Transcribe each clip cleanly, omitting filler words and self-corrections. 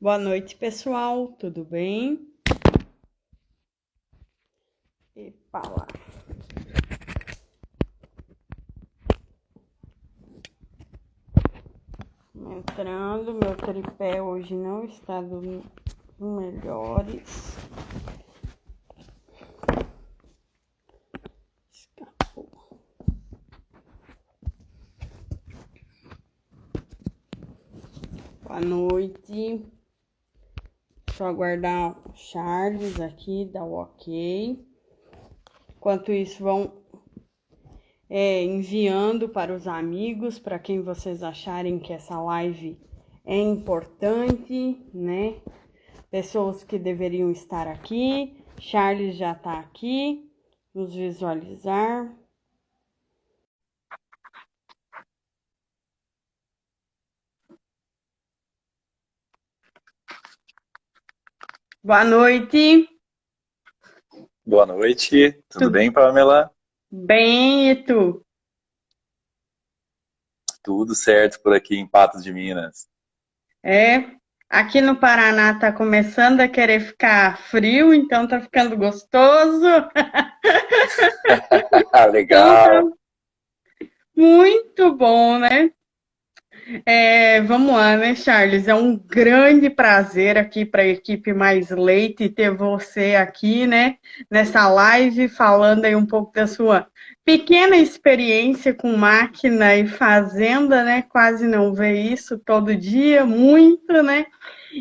Boa noite, pessoal. Tudo bem? Epa lá. Entrando, meu tripé hoje não está dos melhores. Escapou. Boa noite. Só aguardar o Charles aqui, dar o ok. Enquanto isso, vão enviando para os amigos, para quem vocês acharem que essa live é importante, né? Pessoas que deveriam estar aqui. Charles já está aqui. Vamos visualizar. Boa noite. Boa noite, tudo bem, Pamela? Bem, e tu? Tudo certo por aqui em Patos de Minas. É, aqui no Paraná tá começando a querer ficar frio, então tá ficando gostoso. Então tá Legal. muito bom, né? Vamos lá, né, Charles? É um grande prazer aqui para a equipe Mais Leite ter você aqui, né, nessa live, falando aí um pouco da sua pequena experiência com máquina e fazenda, né? Quase não vê isso todo dia, muito, né?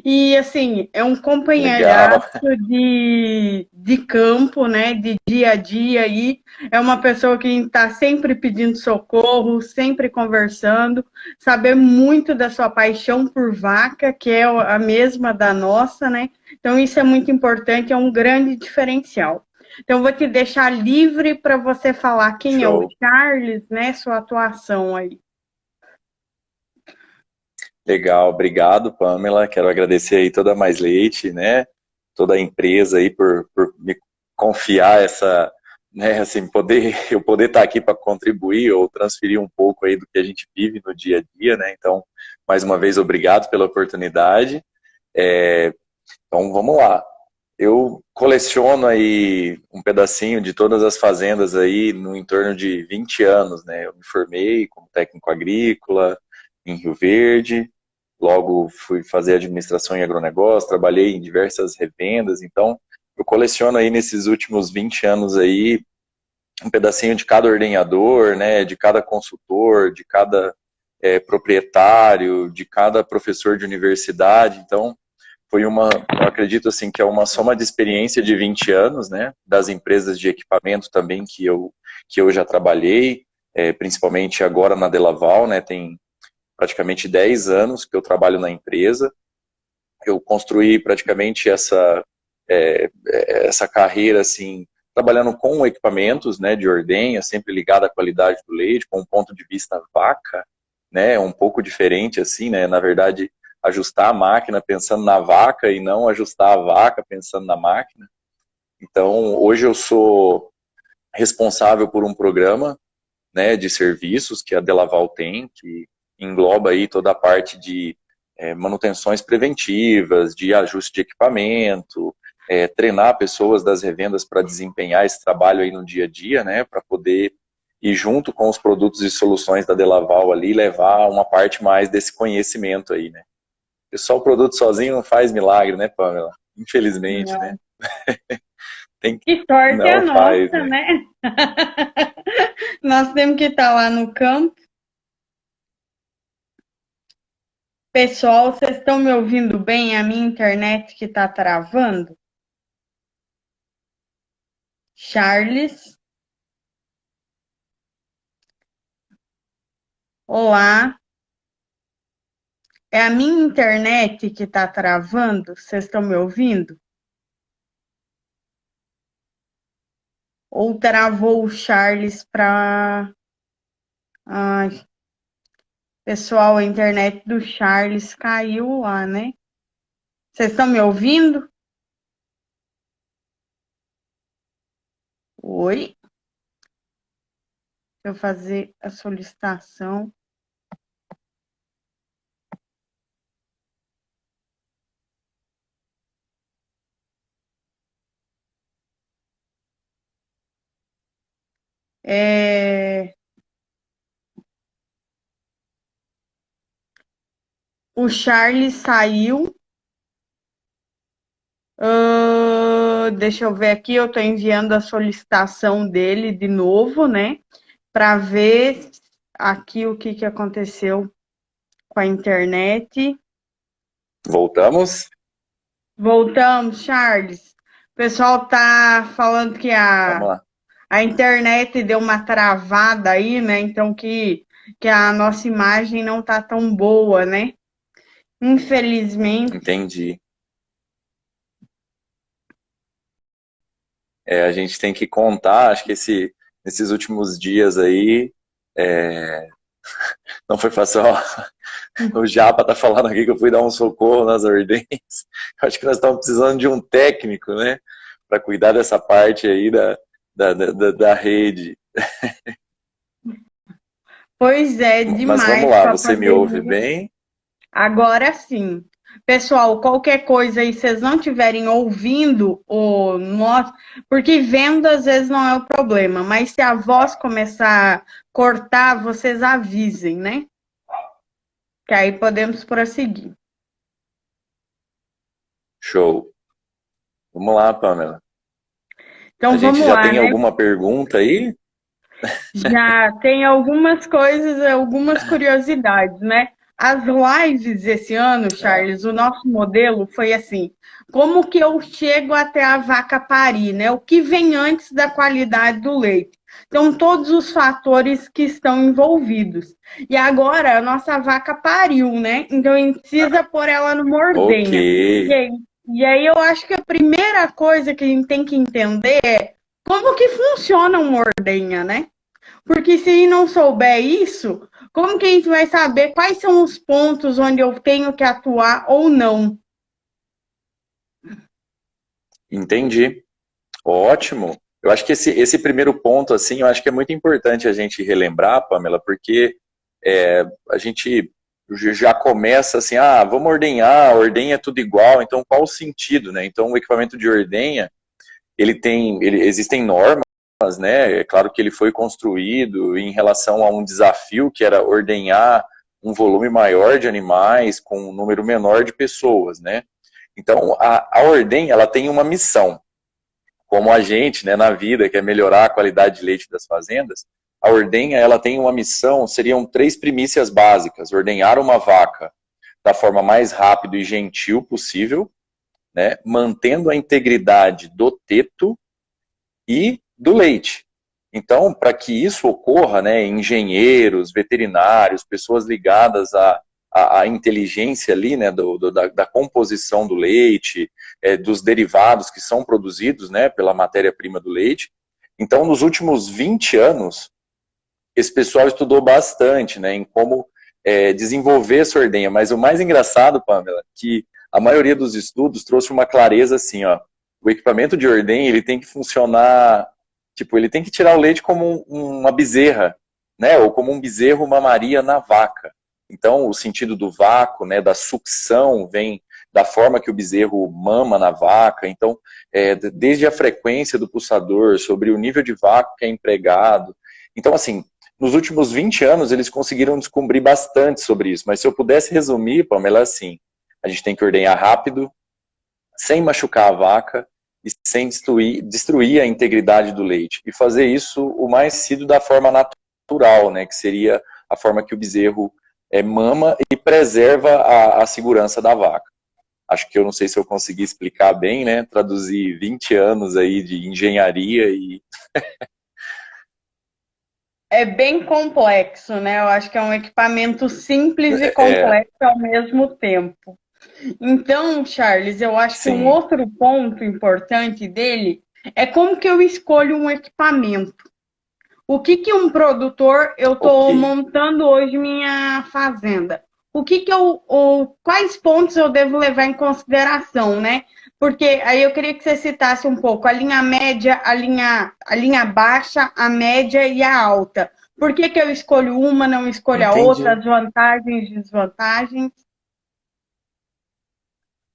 E assim, é um companheiraço Legal. de campo, né? De dia a dia aí. É uma pessoa que está sempre pedindo socorro, sempre conversando, saber muito da sua paixão por vaca, que é a mesma da nossa, né? Então, isso é muito importante, é um grande diferencial. Então, vou te deixar livre para você falar quem é o Show. Charles, né? Sua atuação aí. Legal, obrigado, Pamela. Quero agradecer aí toda a Mais Leite, né? Toda a empresa aí por me confiar essa, né, assim, eu poder estar aqui para contribuir ou transferir um pouco aí do que a gente vive no dia a dia, né? Então, mais uma vez, obrigado pela oportunidade. É, então, vamos lá. Eu coleciono aí um pedacinho de todas as fazendas aí no entorno de 20 anos, né? Eu me formei como técnico agrícola em Rio Verde, logo fui fazer administração em agronegócio, trabalhei em diversas revendas, então eu coleciono aí nesses últimos 20 anos aí um pedacinho de cada ordenhador, né? De cada consultor, de cada proprietário, de cada professor de universidade, então eu acredito assim, que é uma soma de experiência de 20 anos, né, das empresas de equipamento também que eu já trabalhei, principalmente agora na Delaval, né, tem praticamente 10 anos que eu trabalho na empresa, eu construí praticamente essa carreira, assim, trabalhando com equipamentos, né, de ordenha, sempre ligado à qualidade do leite, com um ponto de vista vaca, né, um pouco diferente, assim, né, na verdade, ajustar a máquina pensando na vaca e não ajustar a vaca pensando na máquina. Então, hoje eu sou responsável por um programa, né, de serviços que a Delaval tem, que engloba aí toda a parte de manutenções preventivas, de ajuste de equipamento, treinar pessoas das revendas para desempenhar esse trabalho aí no dia a dia, né, para poder ir junto com os produtos e soluções da Delaval ali, levar uma parte mais desse conhecimento aí, né. E só o produto sozinho não faz milagre, né, Pamela? Infelizmente, né? Não. Tem que... Que sorte é a Não faz, nossa, né? né? Nós temos que estar lá no campo. Pessoal, vocês estão me ouvindo bem? A minha internet que está travando? Charles, olá. É a minha internet que está travando? Vocês estão me ouvindo? Ou travou o Charles para. Ai, pessoal, a internet do Charles caiu lá, né? Vocês estão me ouvindo? Oi? Deixa eu fazer a solicitação. É, o Charles saiu. Deixa eu ver aqui, eu estou enviando a solicitação dele de novo, né? Para ver aqui o que aconteceu com a internet. Voltamos? Voltamos, Charles. O pessoal tá falando que Vamos lá. a internet deu uma travada aí, né? Então que a nossa imagem não tá tão boa, né? Infelizmente. Entendi. A gente tem que contar, acho que nesses últimos dias aí, não foi fácil. Ó, o Japa tá falando aqui que eu fui dar um socorro nas ordenhas. Acho que nós estamos precisando de um técnico, né? Para cuidar dessa parte aí da rede. Pois é, Mas vamos demais lá, com a você me ouve pandemia. bem? Agora sim. Pessoal, qualquer coisa aí, vocês não estiverem ouvindo o nosso, porque vendo às vezes não é o problema, mas se a voz começar a cortar, vocês avisem, né? Que aí podemos prosseguir. Show. Vamos lá, Pamela. A Então gente vamos já lá, tem né? alguma pergunta aí? Já tem algumas coisas, algumas curiosidades, né? As lives esse ano, Charles, o nosso modelo foi assim: como que eu chego até a vaca parir, né? O que vem antes da qualidade do leite? Então, todos os fatores que estão envolvidos. E agora a nossa vaca pariu, né? Então, a gente precisa pôr ela numa Ok. ordenha. E aí, e aí eu acho que a primeira coisa que a gente tem que entender é como que funciona uma ordenha, né? Porque se não souber isso, como que a gente vai saber quais são os pontos onde eu tenho que atuar ou não? Entendi. Ótimo. Eu acho que esse primeiro ponto, assim, eu acho que é muito importante a gente relembrar, Pamela, porque a gente já começa assim, vamos ordenhar, ordenha é tudo igual, então qual o sentido, né? Então o equipamento de ordenha, existem normas, né? É claro que ele foi construído em relação a um desafio que era ordenhar um volume maior de animais com um número menor de pessoas, né? Então a ordenha, ela tem uma missão, como a gente, né, na vida, quer melhorar a qualidade de leite das fazendas. A ordenha, ela tem uma missão, seriam 3 primícias básicas: ordenhar uma vaca da forma mais rápida e gentil possível, né, mantendo a integridade do teto e do leite. Então, para que isso ocorra, né, engenheiros, veterinários, pessoas ligadas à inteligência ali, né, da composição do leite, dos derivados que são produzidos, né, pela matéria-prima do leite. Então, nos últimos 20 anos, esse pessoal estudou bastante, né, em como desenvolver essa ordenha. Mas o mais engraçado, Pamela, que a maioria dos estudos trouxe uma clareza assim, ó: o equipamento de ordenha, ele tem que funcionar, tipo, ele tem que tirar o leite como uma bezerra, né, ou como um bezerro mamaria na vaca. Então, o sentido do vácuo, né, da sucção, vem da forma que o bezerro mama na vaca. Então, desde a frequência do pulsador, sobre o nível de vácuo que é empregado. Então, assim, nos últimos 20 anos, eles conseguiram descobrir bastante sobre isso. Mas se eu pudesse resumir, Pamela, assim: a gente tem que ordenhar rápido, sem machucar a vaca e sem destruir a integridade do leite. E fazer isso o mais cedo da forma natural, né, que seria a forma que o bezerro mama e preserva a segurança da vaca. Acho que eu não sei se eu consegui explicar bem, né, traduzir 20 anos aí de engenharia e... É bem complexo, né? Eu acho que é um equipamento simples e É, complexo ao mesmo tempo. Então, Charles, eu acho que um sim, outro ponto importante dele é como que eu escolho um equipamento. O que que um produtor, eu estou ok. montando hoje minha fazenda. O que que quais pontos eu devo levar em consideração, né? Porque aí eu queria que você citasse um pouco a linha média, a linha baixa, a média e a alta. Por que que eu escolho uma, não escolho a outra, Entendi. as vantagens e desvantagens?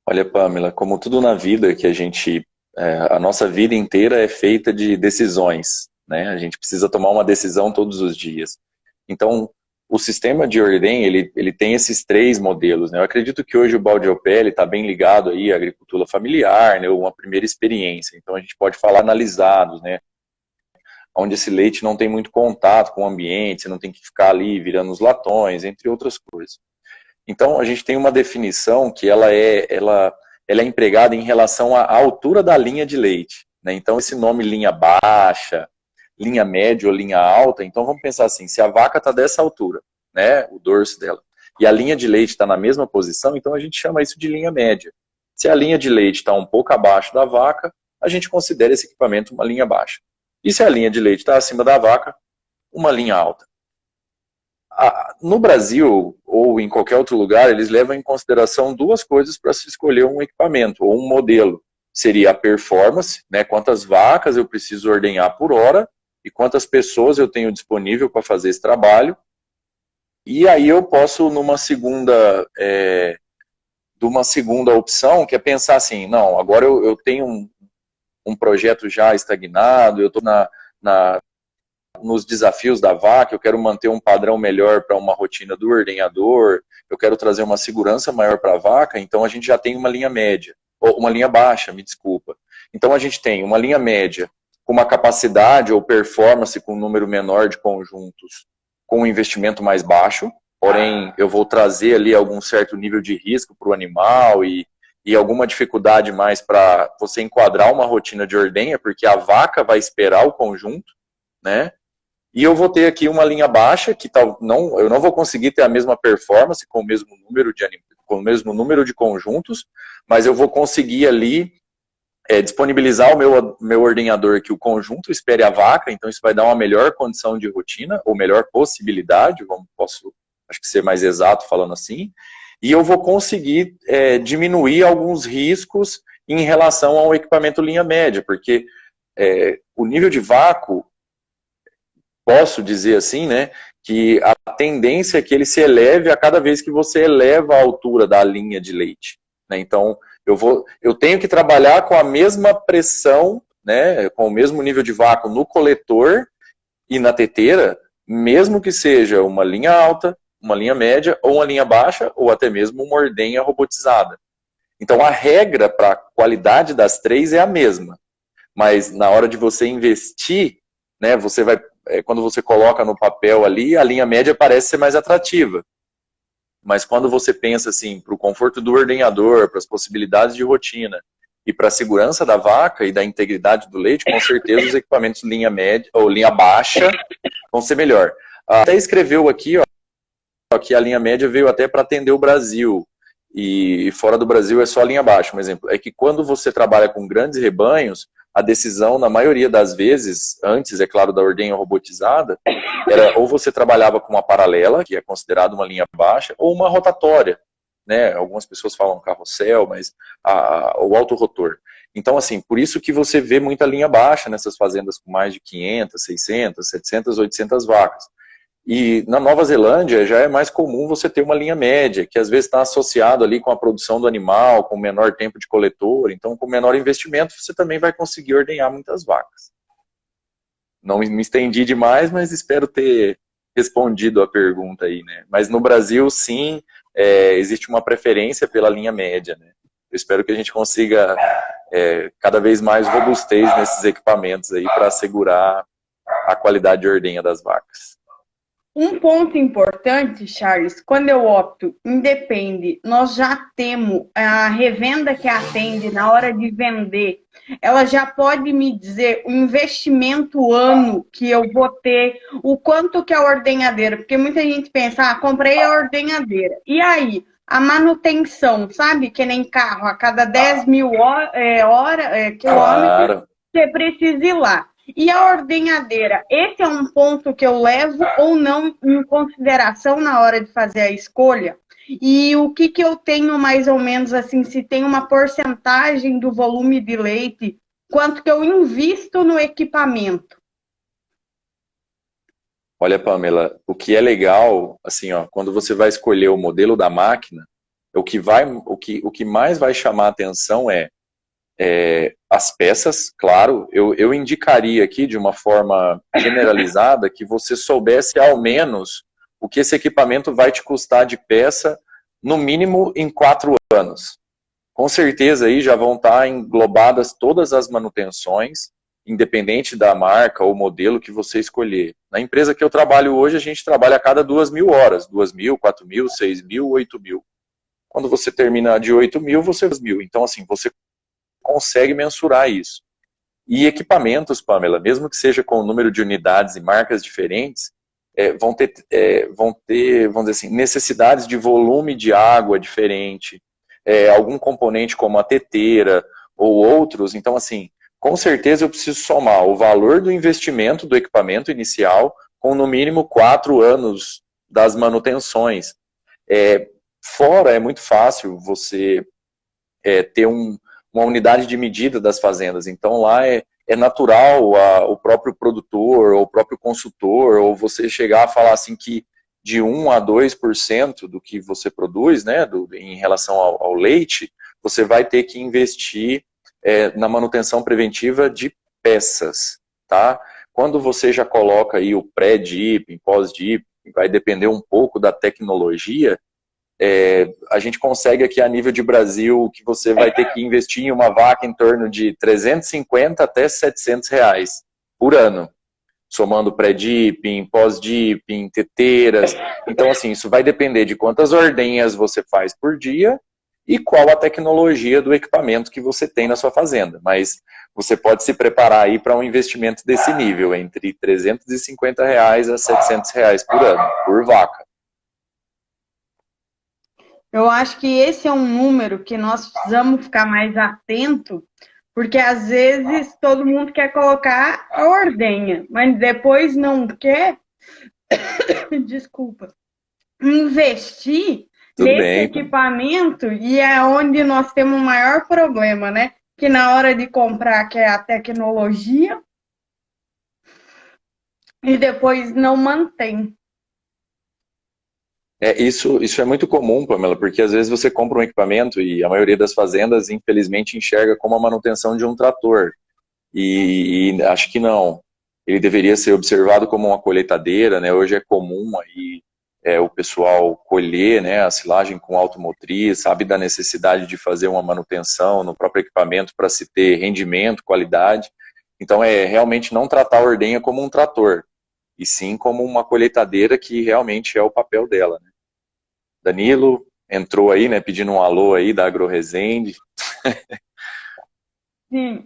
Olha, Pamela, como tudo na vida que a nossa vida inteira é feita de decisões. né? A gente precisa tomar uma decisão todos os dias. Então, o sistema de ordem, ele tem esses 3 modelos, né? Eu acredito que hoje o Baldiopé está bem ligado aí à agricultura familiar, né? Uma primeira experiência. Então, a gente pode falar analisados, né? Onde esse leite não tem muito contato com o ambiente, você não tem que ficar ali virando os latões, entre outras coisas. Então, a gente tem uma definição que ela é empregada em relação à altura da linha de leite, né? Então, esse nome linha baixa, linha média ou linha alta, então vamos pensar assim, se a vaca está dessa altura, né, o dorso dela, e a linha de leite está na mesma posição, então a gente chama isso de linha média. Se a linha de leite está um pouco abaixo da vaca, a gente considera esse equipamento uma linha baixa. E se a linha de leite está acima da vaca, uma linha alta. No Brasil, ou em qualquer outro lugar, eles levam em consideração 2 coisas para se escolher um equipamento, ou um modelo. Seria a performance, né, quantas vacas eu preciso ordenhar por hora, e quantas pessoas eu tenho disponível para fazer esse trabalho. E aí eu posso, numa segunda opção, que é pensar assim, não, agora eu tenho um projeto já estagnado, eu estou nos desafios da vaca, eu quero manter um padrão melhor para uma rotina do ordenhador, eu quero trazer uma segurança maior para a vaca, então a gente já tem uma linha média, ou uma linha baixa, me desculpa. Então a gente tem uma linha média com uma capacidade ou performance com um número menor de conjuntos, com um investimento mais baixo, porém eu vou trazer ali algum certo nível de risco para o animal e alguma dificuldade mais para você enquadrar uma rotina de ordenha, porque a vaca vai esperar o conjunto, né? E eu vou ter aqui uma linha baixa, que eu não vou conseguir ter a mesma performance com o mesmo número de conjuntos, mas eu vou conseguir ali disponibilizar o meu ordenhador que o conjunto espere a vaca, então isso vai dar uma melhor condição de rotina, ou melhor possibilidade, acho que ser mais exato falando assim, e eu vou conseguir diminuir alguns riscos em relação ao equipamento linha média, porque o nível de vácuo, posso dizer assim, né, que a tendência é que ele se eleve a cada vez que você eleva a altura da linha de leite, né? Então, eu tenho que trabalhar com a mesma pressão, né, com o mesmo nível de vácuo no coletor e na teteira, mesmo que seja uma linha alta, uma linha média, ou uma linha baixa, ou até mesmo uma ordenha robotizada. Então, a regra para a qualidade das 3 é a mesma, mas na hora de você investir, né, quando você coloca no papel ali, a linha média parece ser mais atrativa. Mas quando você pensa assim, para o conforto do ordenhador, para as possibilidades de rotina e para a segurança da vaca e da integridade do leite, com certeza os equipamentos linha média ou linha baixa vão ser melhor. Até escreveu aqui, ó, que a linha média veio até para atender o Brasil. E fora do Brasil é só a linha baixa. Um exemplo é que quando você trabalha com grandes rebanhos, a decisão, na maioria das vezes, antes, é claro, da ordenha robotizada, era ou você trabalhava com uma paralela, que é considerada uma linha baixa, ou uma rotatória, né? Algumas pessoas falam carrossel, mas o autorotor. Então, assim, por isso que você vê muita linha baixa nessas fazendas com mais de 500, 600, 700, 800 vacas. E na Nova Zelândia já é mais comum você ter uma linha média, que às vezes está associado ali com a produção do animal, com menor tempo de coletor, então com menor investimento você também vai conseguir ordenhar muitas vacas. Não me estendi demais, mas espero ter respondido a pergunta aí, né? Mas no Brasil, sim, existe uma preferência pela linha média, né? Eu espero que a gente consiga cada vez mais robustez nesses equipamentos aí para assegurar a qualidade de ordenha das vacas. Um ponto importante, Charles, quando eu opto independe, nós já temos a revenda que atende na hora de vender, ela já pode me dizer o investimento ano que eu vou ter, o quanto que é a ordenhadeira, porque muita gente pensa, comprei a ordenhadeira, e aí? A manutenção, sabe? Que nem carro, a cada 10 mil quilômetros, claro, você precisa ir lá. E a ordenhadeira, esse é um ponto que eu levo ou não em consideração na hora de fazer a escolha? E o que eu tenho mais ou menos assim, se tem uma porcentagem do volume de leite, quanto que eu invisto no equipamento? Olha, Pamela, o que é legal, assim, ó, quando você vai escolher o modelo da máquina, o que mais vai chamar a atenção é as peças, claro, eu indicaria aqui de uma forma generalizada que você soubesse ao menos o que esse equipamento vai te custar de peça, no mínimo em 4 anos. Com certeza aí já vão estar englobadas todas as manutenções, independente da marca ou modelo que você escolher. Na empresa que eu trabalho hoje, a gente trabalha a cada 2.000 horas, 2.000, 4.000, 6.000, 8.000. Quando você termina de 8.000, você 2.000. Então, assim, você consegue mensurar isso. E equipamentos, Pamela, mesmo que seja com o número de unidades e marcas diferentes, vão ter, vamos dizer assim, necessidades de volume de água diferente, algum componente como a teteira ou outros. Então, assim, com certeza eu preciso somar o valor do investimento do equipamento inicial com no mínimo 4 anos das manutenções. Fora, é muito fácil você ter uma unidade de medida das fazendas. Então, lá é natural o próprio produtor, ou o próprio consultor, ou você chegar a falar assim que de 1 a 2% do que você produz, né, em relação ao leite, você vai ter que investir na manutenção preventiva de peças, tá? Quando você já coloca aí o pré-dipping, pós-dipping, vai depender um pouco da tecnologia, a gente consegue aqui a nível de Brasil que você vai ter que investir em uma vaca em torno de 350 até 700 reais por ano, somando pré-dipping, pós-dipping, teteiras. Então, assim, isso vai depender de quantas ordenhas você faz por dia e qual a tecnologia do equipamento que você tem na sua fazenda. Mas você pode se preparar aí para um investimento desse nível, entre 350 reais a 700 reais por ano, por vaca. Eu acho que esse é um número que nós precisamos ficar mais atento, porque às vezes todo mundo quer colocar a ordenha, mas depois não quer, desculpa, investir Tudo nesse bem? equipamento, e é onde nós temos o maior problema, né? Que na hora de comprar quer a tecnologia e depois não mantém. Isso é muito comum, Pamela, porque às vezes você compra um equipamento e a maioria das fazendas, infelizmente, enxerga como a manutenção de um trator. E acho que não. Ele deveria ser observado como uma colheitadeira, né? Hoje é comum aí o pessoal colher, né, a silagem com automotriz, sabe da necessidade de fazer uma manutenção no próprio equipamento para se ter rendimento, qualidade. Então realmente não tratar a ordenha como um trator, e sim como uma colheitadeira que realmente é o papel dela, né? Danilo entrou aí, né, pedindo um alô aí da AgroResende. Sim.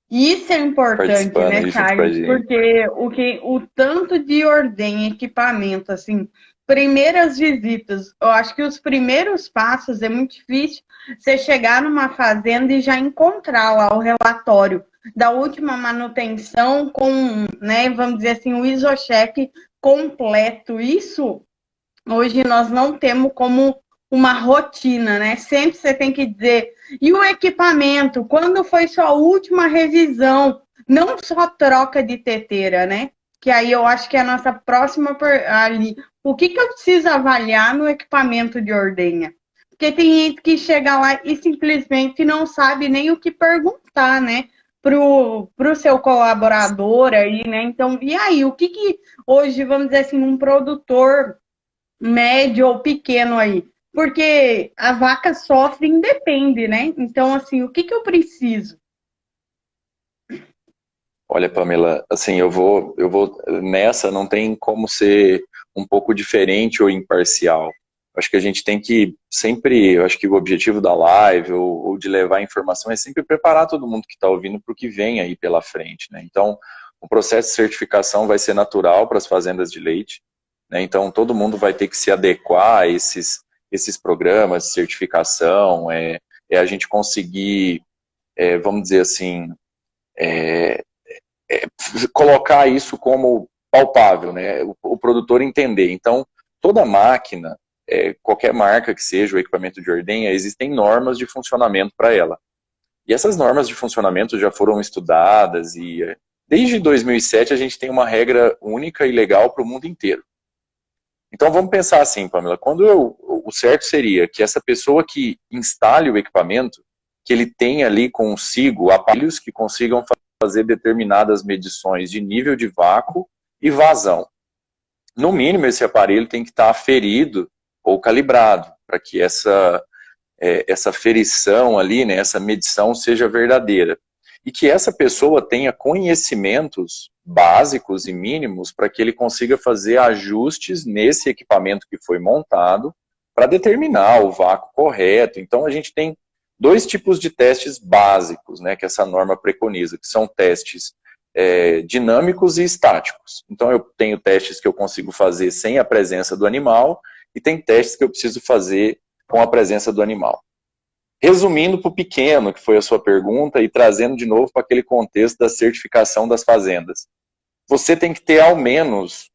Isso é importante, Participando né, aí junto com a Charles? gente. Porque o tanto de ordem, equipamento, assim, primeiras visitas, eu acho que os primeiros passos é muito difícil você chegar numa fazenda e já encontrar lá o relatório da última manutenção com, né, vamos dizer assim, o isocheck completo. Isso hoje nós não temos como uma rotina, né? Sempre você tem que dizer. E o equipamento, quando foi sua última revisão? Não só troca de teteira, né? Que aí eu acho que é a nossa próxima ali. O que eu preciso avaliar no equipamento de ordenha? Porque tem gente que chega lá e simplesmente não sabe nem o que perguntar, né? Pro seu colaborador aí, né? Então, e aí, o que hoje, vamos dizer assim, um produtor médio ou pequeno aí, porque a vaca sofre e independe, né? Então, assim, o que eu preciso? Olha, Pamela, assim, eu vou nessa, não tem como ser um pouco diferente ou imparcial. Acho que a gente tem que sempre, eu acho que o objetivo da live ou de levar informação é sempre preparar todo mundo que está ouvindo para o que vem aí pela frente, né? Então, o processo de certificação vai ser natural para as fazendas de leite, né? Então, todo mundo vai ter que se adequar a esses programas de certificação, a gente conseguir, vamos dizer assim, é, colocar isso como palpável, né? O produtor entender. Então, toda máquina, qualquer marca que seja o equipamento de ordenha, existem normas de funcionamento para ela. E essas normas de funcionamento já foram estudadas e desde 2007 a gente tem uma regra única e legal para o mundo inteiro. Então vamos pensar assim, Pamela, o certo seria que essa pessoa que instale o equipamento, que ele tenha ali consigo aparelhos que consigam fazer determinadas medições de nível de vácuo e vazão. No mínimo, esse aparelho tem que estar aferido ou calibrado, para que essa ferição ali, né, essa medição seja verdadeira. E que essa pessoa tenha conhecimentos básicos e mínimos para que ele consiga fazer ajustes nesse equipamento que foi montado para determinar o vácuo correto. Então, a gente tem dois tipos de testes básicos, né, que essa norma preconiza, que são testes dinâmicos e estáticos. Então, eu tenho testes que eu consigo fazer sem a presença do animal e tem testes que eu preciso fazer com a presença do animal. Resumindo para o pequeno, que foi a sua pergunta, e trazendo de novo para aquele contexto da certificação das fazendas. Você tem que ter ao menos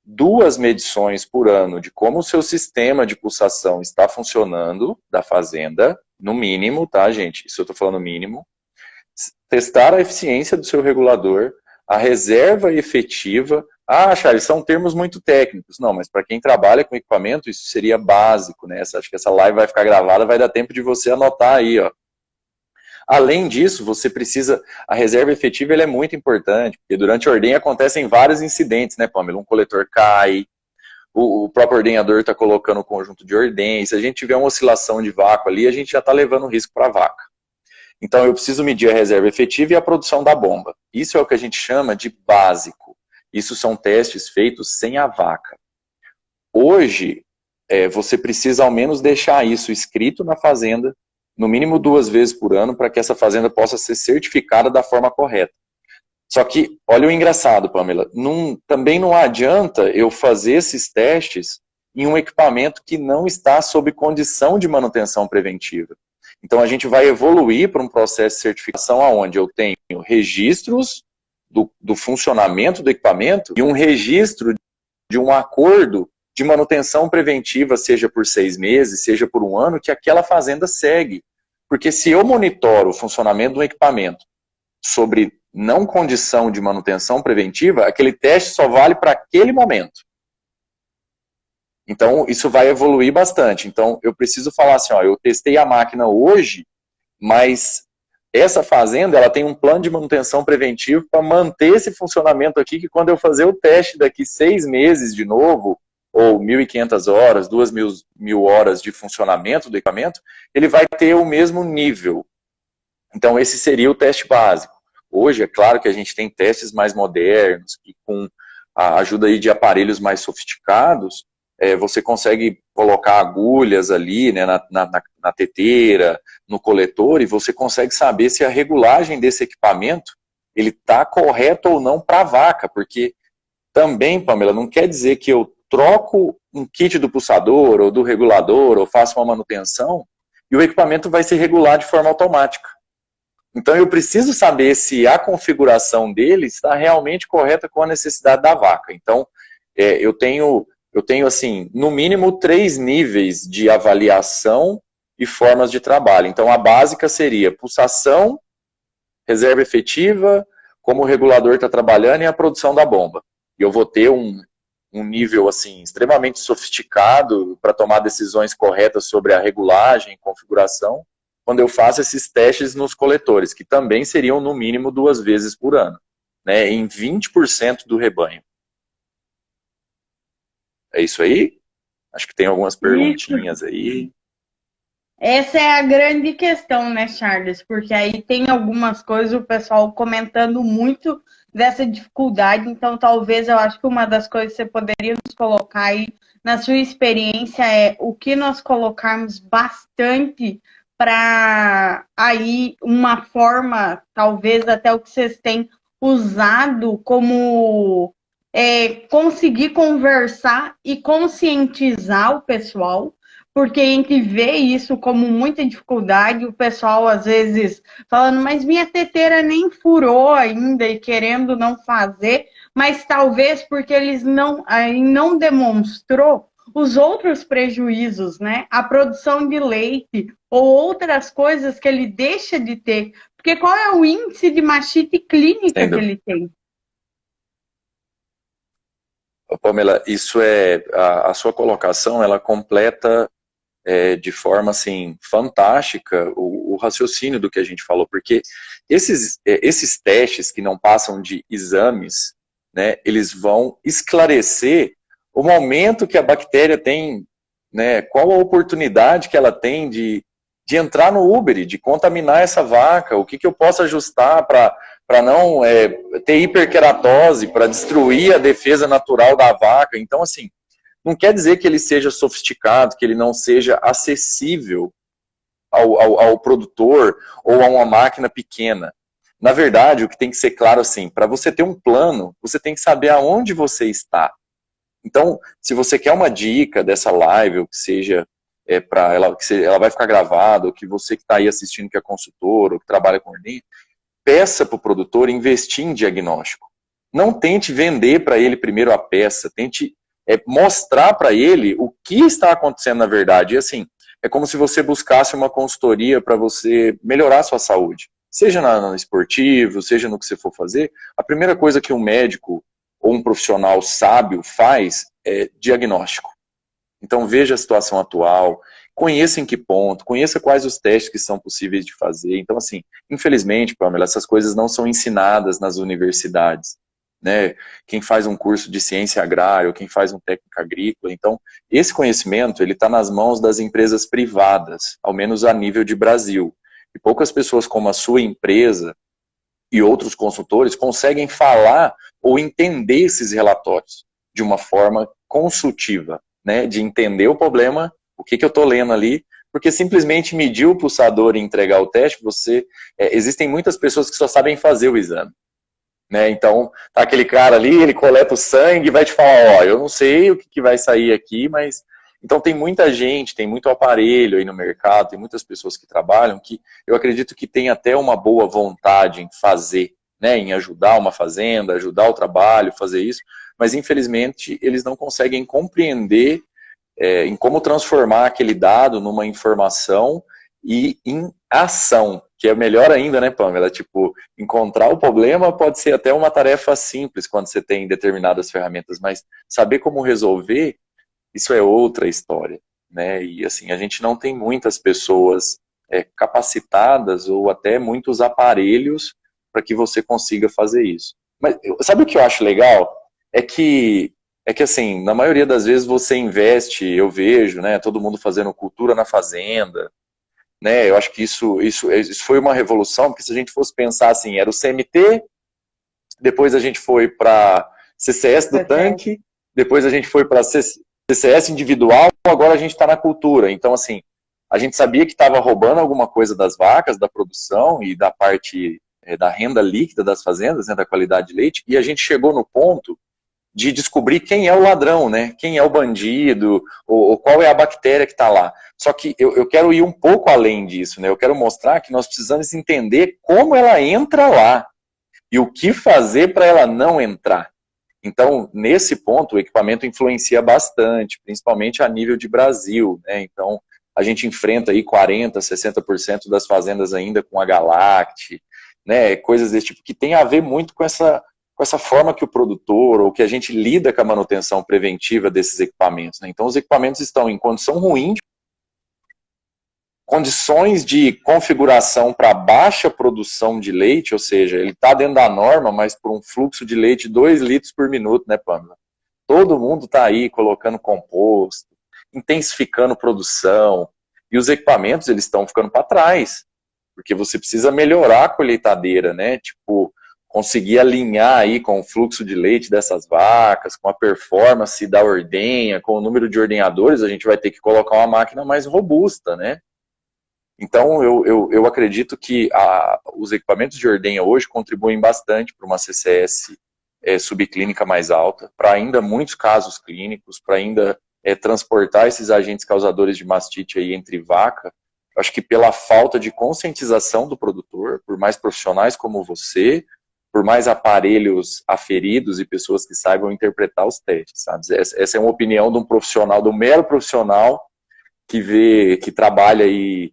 2 medições por ano de como o seu sistema de pulsação está funcionando da fazenda, no mínimo, tá, gente? Isso eu estou falando mínimo. Testar a eficiência do seu regulador, a reserva efetiva. Ah, Charles, são termos muito técnicos. Não, mas para quem trabalha com equipamento, isso seria básico, né? Acho que essa live vai ficar gravada, vai dar tempo de você anotar aí, ó. Além disso, você precisa... A reserva efetiva ela é muito importante, porque durante a ordenha acontecem vários incidentes, né, Pamela? Um coletor cai, o próprio ordenhador está colocando o conjunto de ordem. Se a gente tiver uma oscilação de vácuo ali, a gente já está levando risco para a vaca. Então, eu preciso medir a reserva efetiva e a produção da bomba. Isso é o que a gente chama de básico. Isso são testes feitos sem a vaca. Hoje, você precisa ao menos deixar isso escrito na fazenda, no mínimo 2 vezes por ano, para que essa fazenda possa ser certificada da forma correta. Só que, olha o engraçado, Pamela, também não adianta eu fazer esses testes em um equipamento que não está sob condição de manutenção preventiva. Então, a gente vai evoluir para um processo de certificação onde eu tenho registros do funcionamento do equipamento e um registro de um acordo de manutenção preventiva, seja por 6 meses, seja por 1 ano, que aquela fazenda segue. Porque se eu monitoro o funcionamento do equipamento sobre não condição de manutenção preventiva, aquele teste só vale para aquele momento. Então, isso vai evoluir bastante. Então, eu preciso falar assim, ó, eu testei a máquina hoje, mas essa fazenda ela tem um plano de manutenção preventivo para manter esse funcionamento aqui, que quando eu fazer o teste daqui 6 meses de novo, ou 1.500 horas, 2.000 horas de funcionamento do equipamento, ele vai ter o mesmo nível. Então, esse seria o teste básico. Hoje, é claro que a gente tem testes mais modernos, que com a ajuda aí de aparelhos mais sofisticados, você consegue colocar agulhas ali, né, na teteira, no coletor, e você consegue saber se a regulagem desse equipamento ele está correto ou não para a vaca, porque também, Pamela, não quer dizer que eu troco um kit do pulsador ou do regulador ou faço uma manutenção e o equipamento vai se regular de forma automática. Então eu preciso saber se a configuração dele está realmente correta com a necessidade da vaca. Então eu tenho assim, no mínimo 3 níveis de avaliação e formas de trabalho. Então a básica seria pulsação, reserva efetiva, como o regulador está trabalhando e a produção da bomba. E eu vou ter um nível assim, extremamente sofisticado para tomar decisões corretas sobre a regulagem e configuração, quando eu faço esses testes nos coletores, que também seriam no mínimo 2 vezes por ano, né, em 20% do rebanho. É isso aí? Acho que tem algumas perguntinhas aí. Essa é a grande questão, né, Charles? Porque aí tem algumas coisas, o pessoal comentando muito dessa dificuldade, então talvez eu acho que uma das coisas que você poderia nos colocar aí na sua experiência é o que nós colocarmos bastante para aí uma forma, talvez até o que vocês têm usado como conseguir conversar e conscientizar o pessoal, porque a gente vê isso como muita dificuldade, o pessoal às vezes falando, mas minha teteira nem furou ainda e querendo não fazer, mas talvez porque eles não demonstrou os outros prejuízos, né? A produção de leite ou outras coisas que ele deixa de ter. Porque qual é o índice de mastite clínica que ele tem? Pamela, isso a sua colocação, ela completa de forma assim fantástica o o raciocínio do que a gente falou, porque esses testes que não passam de exames, né, eles vão esclarecer o momento que a bactéria tem, né, qual a oportunidade que ela tem de entrar no úbere, de contaminar essa vaca, o que eu posso ajustar para não ter hiperqueratose, para destruir a defesa natural da vaca. Então, assim, não quer dizer que ele seja sofisticado, que ele não seja acessível ao produtor ou a uma máquina pequena. Na verdade, o que tem que ser claro assim, para você ter um plano, você tem que saber aonde você está. Então, se você quer uma dica dessa live, ou que seja para ela, ela vai ficar gravada, ou que você que está aí assistindo que é consultor, ou que trabalha com ordenha, peça para o produtor investir em diagnóstico. Não tente vender para ele primeiro a peça, tente mostrar para ele o que está acontecendo na verdade. E assim, é como se você buscasse uma consultoria para você melhorar a sua saúde. Seja no esportivo, seja no que você for fazer, a primeira coisa que um médico ou um profissional sábio faz é diagnóstico. Então veja a situação atual, conheça em que ponto, conheça quais os testes que são possíveis de fazer. Então, assim, infelizmente, Pamela, essas coisas não são ensinadas nas universidades. Né? Quem faz um curso de ciência agrária, ou quem faz um técnico agrícola. Então, esse conhecimento ele está nas mãos das empresas privadas, ao menos a nível de Brasil. E poucas pessoas como a sua empresa e outros consultores conseguem falar ou entender esses relatórios de uma forma consultiva, né? De entender o problema, o que eu estou lendo ali, porque simplesmente medir o pulsador e entregar o teste, existem muitas pessoas que só sabem fazer o exame. Né? Então, tá aquele cara ali, ele coleta o sangue e vai te falar, ó, eu não sei o que vai sair aqui, mas... Então tem muita gente, tem muito aparelho aí no mercado, tem muitas pessoas que trabalham que eu acredito que tem até uma boa vontade em fazer, né, em ajudar uma fazenda, ajudar o trabalho, fazer isso, mas infelizmente eles não conseguem compreender em como transformar aquele dado numa informação e em ação, que é melhor ainda, né, Pamela? Tipo, encontrar o problema pode ser até uma tarefa simples quando você tem determinadas ferramentas, mas saber como resolver, isso é outra história, né? E assim, a gente não tem muitas pessoas capacitadas ou até muitos aparelhos para que você consiga fazer isso. Mas sabe o que eu acho legal? É que assim, na maioria das vezes você investe, eu vejo, né, todo mundo fazendo cultura na fazenda, né, eu acho que isso foi uma revolução, porque se a gente fosse pensar assim, era o CMT, depois a gente foi para CCS do tanque, depois a gente foi para CCS individual, agora a gente está na cultura. Então, assim, a gente sabia que estava roubando alguma coisa das vacas, da produção e da parte da renda líquida das fazendas, né, da qualidade de leite, e a gente chegou no ponto de descobrir quem é o ladrão, né? Quem é o bandido, ou qual é a bactéria que está lá. Só que eu quero ir um pouco além disso, né? Eu quero mostrar que nós precisamos entender como ela entra lá e o que fazer para ela não entrar. Então, nesse ponto, o equipamento influencia bastante, principalmente a nível de Brasil, né? Então, a gente enfrenta aí 40%, 60% das fazendas ainda com a Galact, né? Coisas desse tipo, que tem a ver muito com essa forma que o produtor ou que a gente lida com a manutenção preventiva desses equipamentos. Né? Então, os equipamentos estão em condição ruim, condições de configuração para baixa produção de leite, ou seja, ele está dentro da norma, mas por um fluxo de leite de 2 litros por minuto, né, Pamela? Todo mundo está aí colocando composto, intensificando produção, e os equipamentos eles estão ficando para trás, porque você precisa melhorar a colheitadeira, né? Tipo, conseguir alinhar aí com o fluxo de leite dessas vacas, com a performance da ordenha, com o número de ordenhadores, a gente vai ter que colocar uma máquina mais robusta, né? Então, eu acredito que os equipamentos de ordenha hoje contribuem bastante para uma CCS subclínica mais alta, para ainda muitos casos clínicos, para ainda transportar esses agentes causadores de mastite aí entre vaca. Acho que pela falta de conscientização do produtor, por mais profissionais como você, por mais aparelhos aferidos e pessoas que saibam interpretar os testes, sabe? Essa é uma opinião de um profissional, de um mero profissional que trabalha aí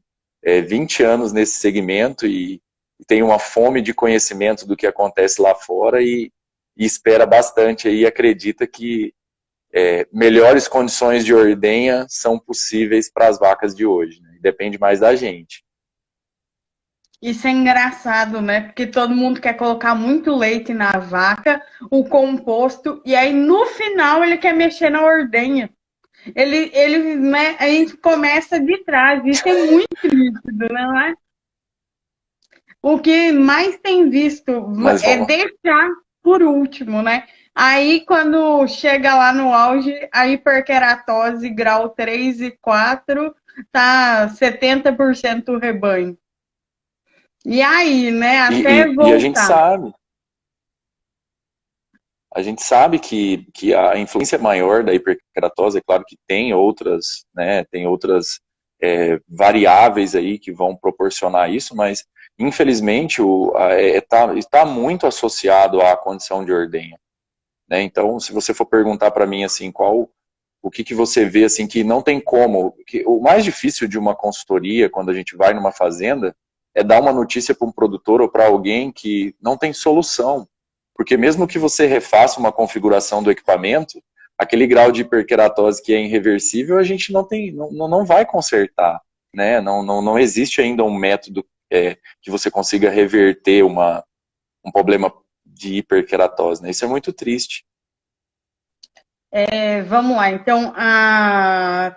20 anos nesse segmento e tem uma fome de conhecimento do que acontece lá fora e espera bastante aí, acredita que melhores condições de ordenha são possíveis para as vacas de hoje, né? Depende mais da gente. Isso é engraçado, né? Porque todo mundo quer colocar muito leite na vaca, o composto, e aí no final ele quer mexer na ordenha. Né, a gente começa de trás, isso é muito nítido, né? O que mais tem visto Mas é vamos. deixar por último, né? Aí, quando chega lá no auge, a hiperkeratose grau 3 e 4 tá 70% do rebanho. E aí, né, até E voltar. a gente sabe que a influência maior da hiperkeratose, é claro que tem outras, né, tem outras variáveis aí que vão proporcionar isso, mas infelizmente está muito associado à condição de ordenha. Né? Então, se você for perguntar para mim assim, o que você vê assim que não tem como, que o mais difícil de uma consultoria quando a gente vai numa fazenda é dar uma notícia para um produtor ou para alguém que não tem solução, porque mesmo que você refaça uma configuração do equipamento, aquele grau de hiperkeratose que é irreversível, a gente não vai consertar, né? Não existe ainda um método que você consiga reverter um problema de hiperkeratose, né? Isso é muito triste. Vamos lá, então,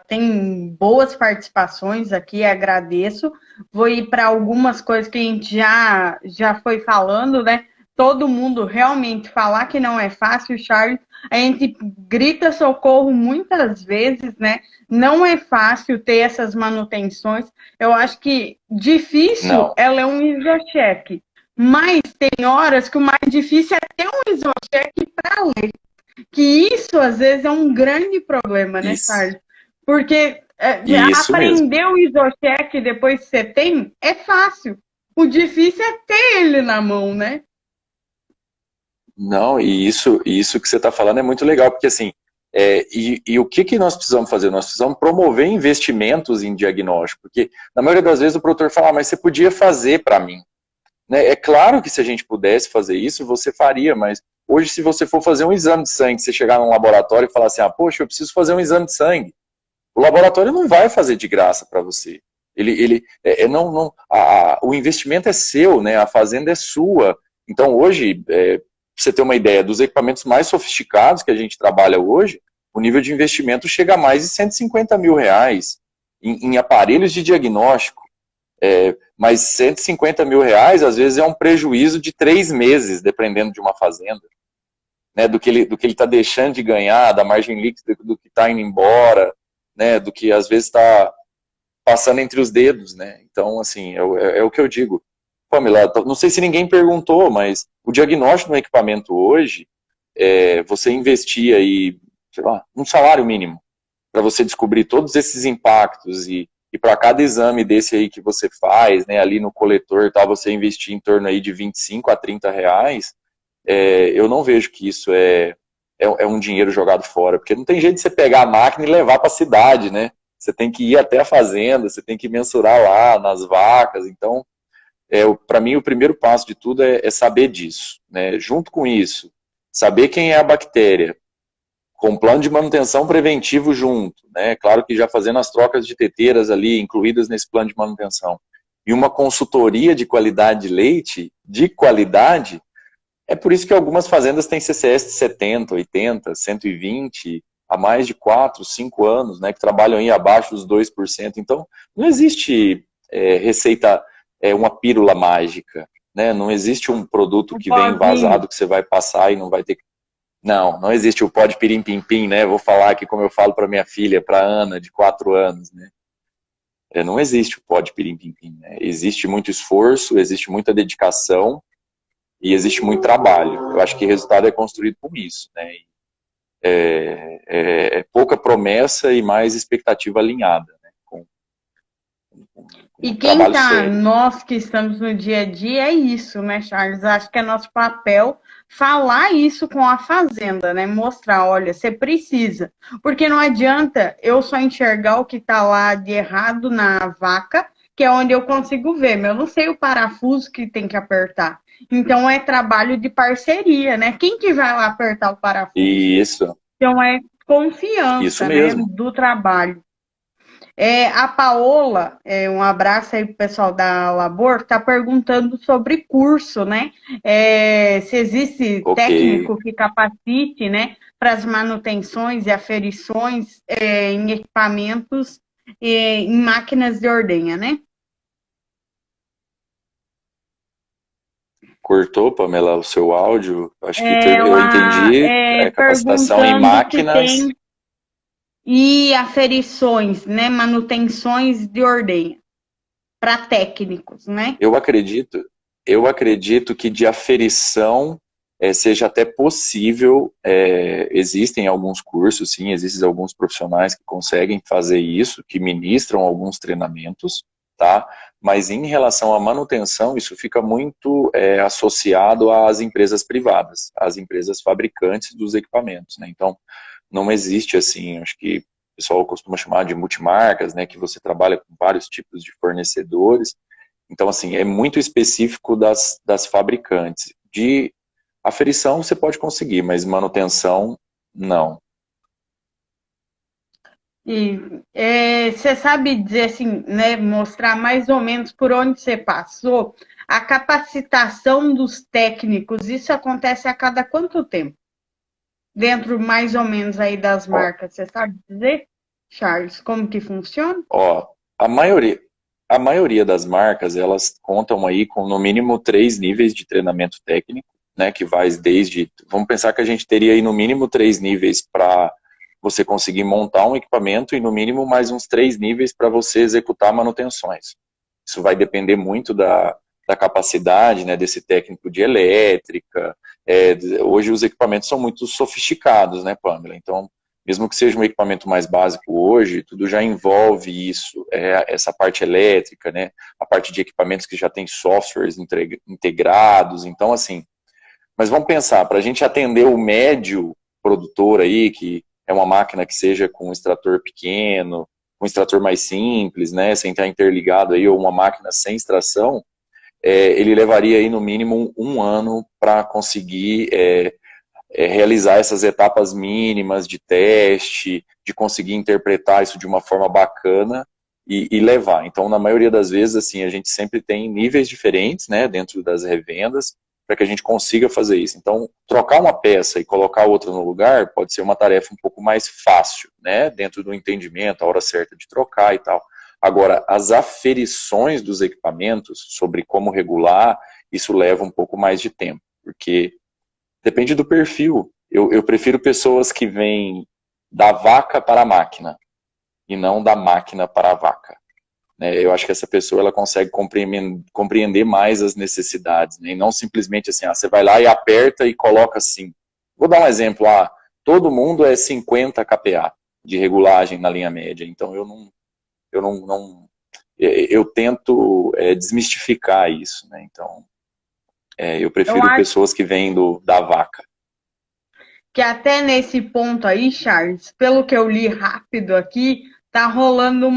tem boas participações aqui, agradeço. Vou ir para algumas coisas que a gente já foi falando, né? Todo mundo realmente falar que não é fácil, Charles. A gente grita socorro muitas vezes, né? Não é fácil ter essas manutenções. Eu acho que difícil Não, é ler um isocheck, mas tem horas que o mais difícil é ter um isocheck para ler. Que isso, às vezes, é um grande problema, né, isso, Charles? Porque isso mesmo. aprender o isocheck depois que você tem é fácil. O difícil é ter ele na mão, né? Não, e isso que você está falando é muito legal, porque assim, e o que nós precisamos fazer? Nós precisamos promover investimentos em diagnóstico, porque na maioria das vezes o produtor fala, mas você podia fazer para mim. Né? É claro que se a gente pudesse fazer isso, você faria, mas hoje se você for fazer um exame de sangue, você chegar num laboratório e falar assim, poxa, eu preciso fazer um exame de sangue, o laboratório não vai fazer de graça para você. O investimento é seu, né? A fazenda é sua. Então hoje, pra você ter uma ideia, dos equipamentos mais sofisticados que a gente trabalha hoje, o nível de investimento chega a mais de 150 mil reais em aparelhos de diagnóstico. Mas 150 mil reais, às vezes, é um prejuízo de 3 meses, dependendo de uma fazenda. Né, do que ele está deixando de ganhar, da margem líquida, do que está indo embora, né, do que às vezes está passando entre os dedos, né? Então, assim, é o que eu digo. Pamela, não sei se ninguém perguntou, mas o diagnóstico no equipamento hoje, você investir aí, sei lá, um salário mínimo para você descobrir todos esses impactos e para cada exame desse aí que você faz, né, ali no coletor, tal, você investir em torno aí de 25 a 30 reais, eu não vejo que isso é um dinheiro jogado fora, porque não tem jeito de você pegar a máquina e levar para a cidade, né? Você tem que ir até a fazenda, você tem que mensurar lá nas vacas. Então, para mim, o primeiro passo de tudo é saber disso. Né? Junto com isso, saber quem é a bactéria, com um plano de manutenção preventivo junto. Né? Claro que já fazendo as trocas de teteiras ali, incluídas nesse plano de manutenção. E uma consultoria de qualidade de leite, de qualidade, é por isso que algumas fazendas têm CCS de 70, 80, 120, há mais de 4, 5 anos, né, que trabalham aí abaixo dos 2%. Então, não existe receita, uma pílula mágica. Né? Não existe um produto O que vem pozinho. envasado que você vai passar e não vai ter. Não existe o pó de pirim-pim-pim, né? Vou falar aqui como eu falo para minha filha, para Ana, de 4 anos, né? Não existe o pó de pirim-pim-pim. Né? Existe muito esforço, existe muita dedicação, e existe muito trabalho. Eu acho que o resultado é construído com isso, né? Pouca promessa e mais expectativa alinhada, né? Com E um quem trabalho tá, sério. nós que estamos no dia a dia, é isso, né, Charles? Acho que é nosso papel falar isso com a fazenda, né? Mostrar, olha, você precisa. Porque não adianta eu só enxergar o que tá lá de errado na vaca, que é onde eu consigo ver, mas eu não sei o parafuso que tem que apertar. Então é trabalho de parceria, né? Quem que vai lá apertar o parafuso? Isso Então é isso confiança, né, mesmo. do trabalho. A Paola, um abraço aí pro pessoal da Labor, está perguntando sobre curso, né? Se existe Ok, técnico que capacite, né, para as manutenções e aferições em equipamentos em máquinas de ordenha, né? cortou, Pamela, o seu áudio. Acho que eu Ela entendi capacitação em perguntando se máquinas. tem e aferições, né, manutenções de ordenha para técnicos, né? Eu acredito, eu acredito que de aferição seja até possível. Existem alguns cursos, sim, existem alguns profissionais que conseguem fazer isso, que ministram alguns treinamentos, tá? Mas em relação à manutenção, isso fica muito associado às empresas privadas, às empresas fabricantes dos equipamentos, né? Então, não existe assim, acho que o pessoal costuma chamar de multimarcas, né? Que você trabalha com vários tipos de fornecedores. Então, assim, é muito específico das fabricantes. De aferição você pode conseguir, mas manutenção, não. E você sabe dizer assim, né, mostrar mais ou menos por onde você passou, a capacitação dos técnicos, isso acontece a cada quanto tempo? Dentro mais ou menos aí das Ó, marcas, você sabe dizer, Charles, como que funciona? ó, a maioria das marcas, elas contam aí com no mínimo 3 níveis de treinamento técnico, né, que vai desde, vamos pensar que a gente teria aí no mínimo 3 níveis para você conseguir montar um equipamento e no mínimo mais uns 3 níveis para você executar manutenções. Isso vai depender muito da capacidade, né, desse técnico de elétrica. Hoje os equipamentos são muito sofisticados, né, Pamela? Então, mesmo que seja um equipamento mais básico hoje, tudo já envolve isso, essa parte elétrica, né? A parte de equipamentos que já tem softwares integrados. Então, assim, mas vamos pensar, para a gente atender o médio produtor aí, que é uma máquina que seja com um extrator pequeno, um extrator mais simples, né, sem estar interligado aí, ou uma máquina sem extração, ele levaria aí no mínimo um ano para conseguir realizar essas etapas mínimas de teste, de conseguir interpretar isso de uma forma bacana e levar. Então, na maioria das vezes, assim, a gente sempre tem níveis diferentes, né, dentro das revendas, para que a gente consiga fazer isso. Então, trocar uma peça e colocar outra no lugar pode ser uma tarefa um pouco mais fácil, né, dentro do entendimento, a hora certa de trocar e tal. Agora, as aferições dos equipamentos sobre como regular, isso leva um pouco mais de tempo, porque depende do perfil. Eu prefiro pessoas que vêm da vaca para a máquina e não da máquina para a vaca. Né? Eu acho que essa pessoa ela consegue compreender mais as necessidades, né? E não simplesmente assim, você vai lá e aperta e coloca assim. Vou dar um exemplo, todo mundo é 50 kPa de regulagem na linha média, então eu tento desmistificar isso, né? Então, eu Eu prefiro acho pessoas que vêm da vaca. que até nesse ponto aí, Charles, pelo que eu li rápido aqui, tá rolando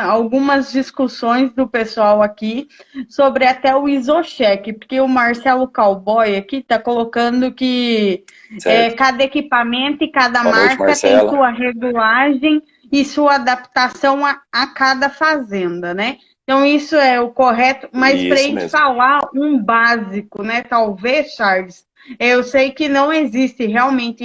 algumas discussões do pessoal aqui sobre até o isocheck, porque o Marcelo Cowboy aqui tá colocando que Certo? cada equipamento e cada Boa noite, marca tem Marcela. sua regulagem e sua adaptação a cada fazenda, né? Então, isso é o correto, mas para a Isso gente mesmo. falar um básico, né? Talvez, Charles, eu sei que não existe realmente,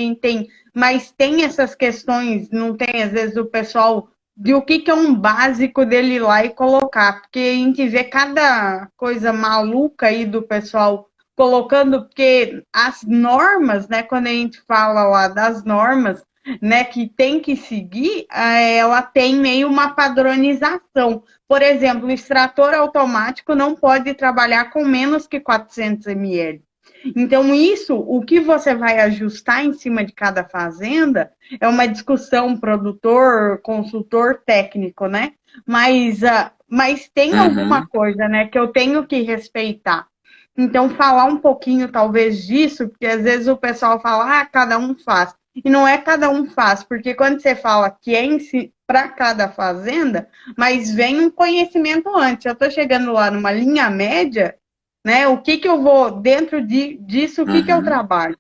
mas tem essas questões, não tem, às vezes, o pessoal de o que é um básico dele ir lá e colocar, porque a gente vê cada coisa maluca aí do pessoal colocando, porque as normas, né, quando a gente fala lá das normas, né, que tem que seguir, ela tem meio uma padronização. Por exemplo, o extrator automático não pode trabalhar com menos que 400 ml. Então, isso, o que você vai ajustar em cima de cada fazenda, é uma discussão produtor, consultor, técnico, né? Mas tem alguma Uhum. coisa, né, que eu tenho que respeitar. Então, falar um pouquinho, talvez, disso, porque às vezes o pessoal fala, cada um faz. E não é cada um faz, porque quando você fala que é para cada fazenda, mas vem um conhecimento antes. Eu estou chegando lá numa linha média, né? O que eu vou, dentro disso, o que eu Uhum. trabalho?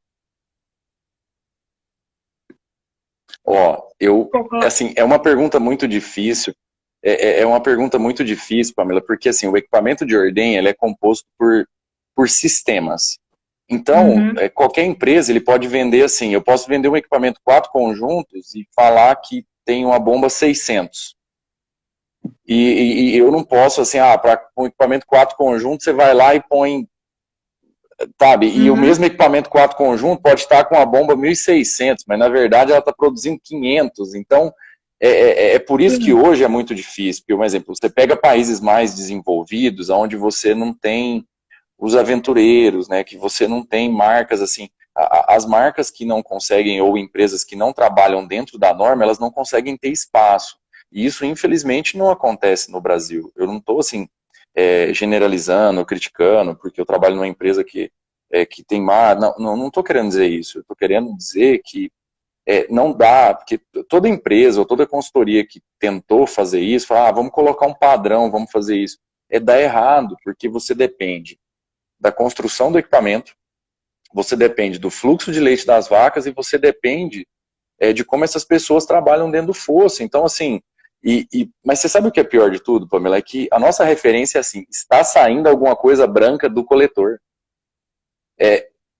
Assim, é uma pergunta muito difícil, é uma pergunta muito difícil, Pamela, porque assim, o equipamento de ordenha ele é composto por sistemas. Então, Uhum. qualquer empresa ele pode vender assim, eu posso vender um equipamento 4 conjuntos e falar que tem uma bomba 600. E eu não posso, assim, para um equipamento 4 conjuntos, você vai lá e põe, sabe? E o Uhum. mesmo equipamento 4 conjunto pode estar com a bomba 1.600, mas na verdade ela está produzindo 500. Então, é por isso que Sim. hoje é muito difícil. Porque, um exemplo, você pega países mais desenvolvidos, onde você não tem os aventureiros, né? Que você não tem marcas assim. As marcas que não conseguem, ou empresas que não trabalham dentro da norma, elas não conseguem ter espaço. E isso, infelizmente, não acontece no Brasil. Eu não estou, assim, generalizando, criticando, porque eu trabalho numa empresa que tem má. Não estou querendo dizer isso. Eu estou querendo dizer que não dá, porque toda empresa ou toda consultoria que tentou fazer isso, fala, vamos colocar um padrão, vamos fazer isso. Dá errado, porque você depende da construção do equipamento, você depende do fluxo de leite das vacas e você depende de como essas pessoas trabalham dentro do fosso. Então, assim, mas você sabe o que é pior de tudo, Pamela? É que a nossa referência é assim, está saindo alguma coisa branca do coletor.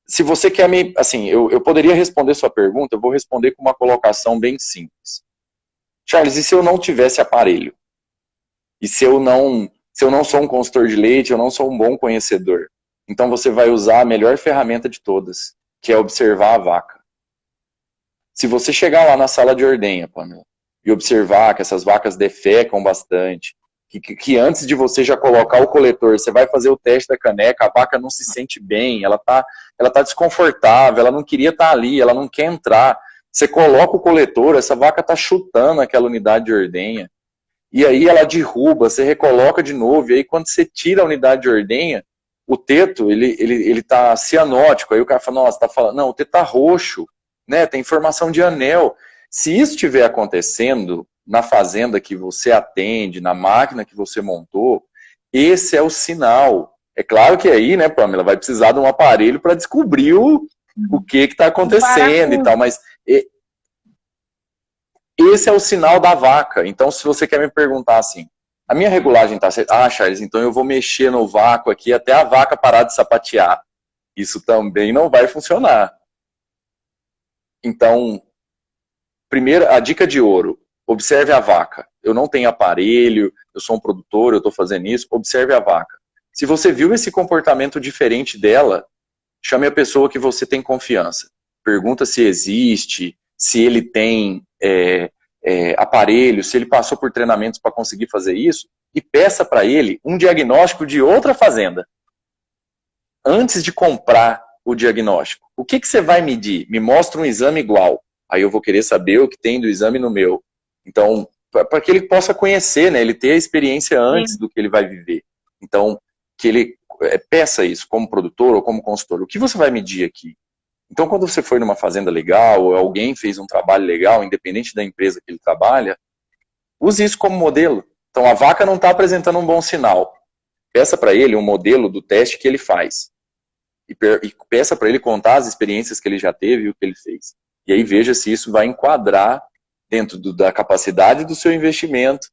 Se você quer me... Assim, eu poderia responder sua pergunta, eu vou responder com uma colocação bem simples. Charles, e se eu não tivesse aparelho? E se eu não sou um consultor de leite, eu não sou um bom conhecedor? Então você vai usar a melhor ferramenta de todas, que é observar a vaca. Se você chegar lá na sala de ordenha, Pamela, e observar que essas vacas defecam bastante, que antes de você já colocar o coletor, você vai fazer o teste da caneca, a vaca não se sente bem, ela tá desconfortável, ela não queria estar ali, ela não quer entrar. Você coloca o coletor, essa vaca está chutando aquela unidade de ordenha, e aí ela derruba, você recoloca de novo, e aí quando você tira a unidade de ordenha, o teto, ele tá cianótico, aí o cara fala, nossa, tá falando, não, o teto tá roxo, né, tem formação de anel. Se isso estiver acontecendo na fazenda que você atende, na máquina que você montou, esse é o sinal. É claro que aí, né, Pamela, vai precisar de um aparelho para descobrir o que está O acontecendo e parafuso. tal, mas esse é o sinal da vaca. Então, se você quer me perguntar assim, a minha regulagem está certa? Charles, então eu vou mexer no vácuo aqui até a vaca parar de sapatear. Isso também não vai funcionar. Então, primeiro, a dica de ouro, observe a vaca. Eu não tenho aparelho, eu sou um produtor, eu estou fazendo isso, observe a vaca. Se você viu esse comportamento diferente dela, chame a pessoa que você tem confiança. Pergunta se existe, se ele tem aparelho, se ele passou por treinamentos para conseguir fazer isso, e peça para ele um diagnóstico de outra fazenda. Antes de comprar o diagnóstico, o que você vai medir? Me mostra um exame igual. Aí eu vou querer saber o que tem do exame no meu. Então, para que ele possa conhecer, né? Ele ter a experiência antes Sim. do que ele vai viver. Então, que ele peça isso como produtor ou como consultor. O que você vai medir aqui? Então, quando você foi numa fazenda legal, ou alguém fez um trabalho legal, independente da empresa que ele trabalha, use isso como modelo. Então, a vaca não está apresentando um bom sinal. Peça para ele um modelo do teste que ele faz. E peça para ele contar as experiências que ele já teve e o que ele fez. E aí veja se isso vai enquadrar dentro da capacidade do seu investimento.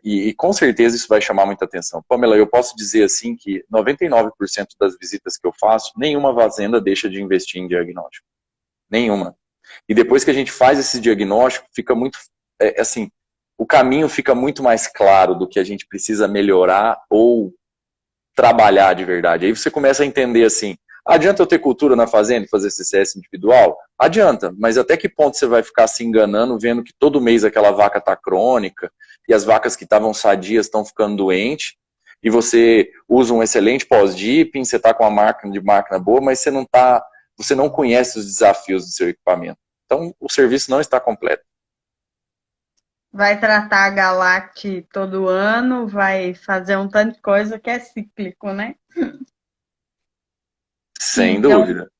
E com certeza isso vai chamar muita atenção. Pamela, eu posso dizer assim que 99% das visitas que eu faço, nenhuma fazenda deixa de investir em diagnóstico. Nenhuma. E depois que a gente faz esse diagnóstico, fica muito, assim, o caminho fica muito mais claro do que a gente precisa melhorar ou trabalhar de verdade. Aí você começa a entender assim, adianta eu ter cultura na fazenda e fazer CCS individual? Adianta, mas até que ponto você vai ficar se enganando vendo que todo mês aquela vaca está crônica e as vacas que estavam sadias estão ficando doentes e você usa um excelente pós-dipping, você está com uma máquina boa, mas você não conhece os desafios do seu equipamento. Então, o serviço não está completo. Vai tratar a Galact todo ano, vai fazer um tanto de coisa que é cíclico, né? Sem Então, dúvida.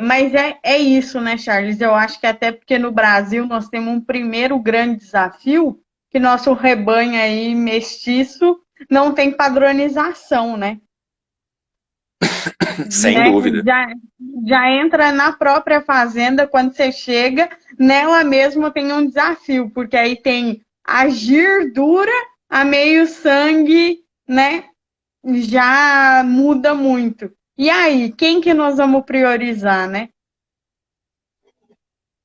mas é isso, né, Charles? Eu acho que até porque no Brasil nós temos um primeiro grande desafio, que nosso rebanho aí mestiço não tem padronização, né? Sem Né? dúvida. Já entra na própria fazenda, quando você chega, nela mesma tem um desafio, porque aí tem a gordura, a meio sangue, né, já muda muito. E aí, quem que nós vamos priorizar, né?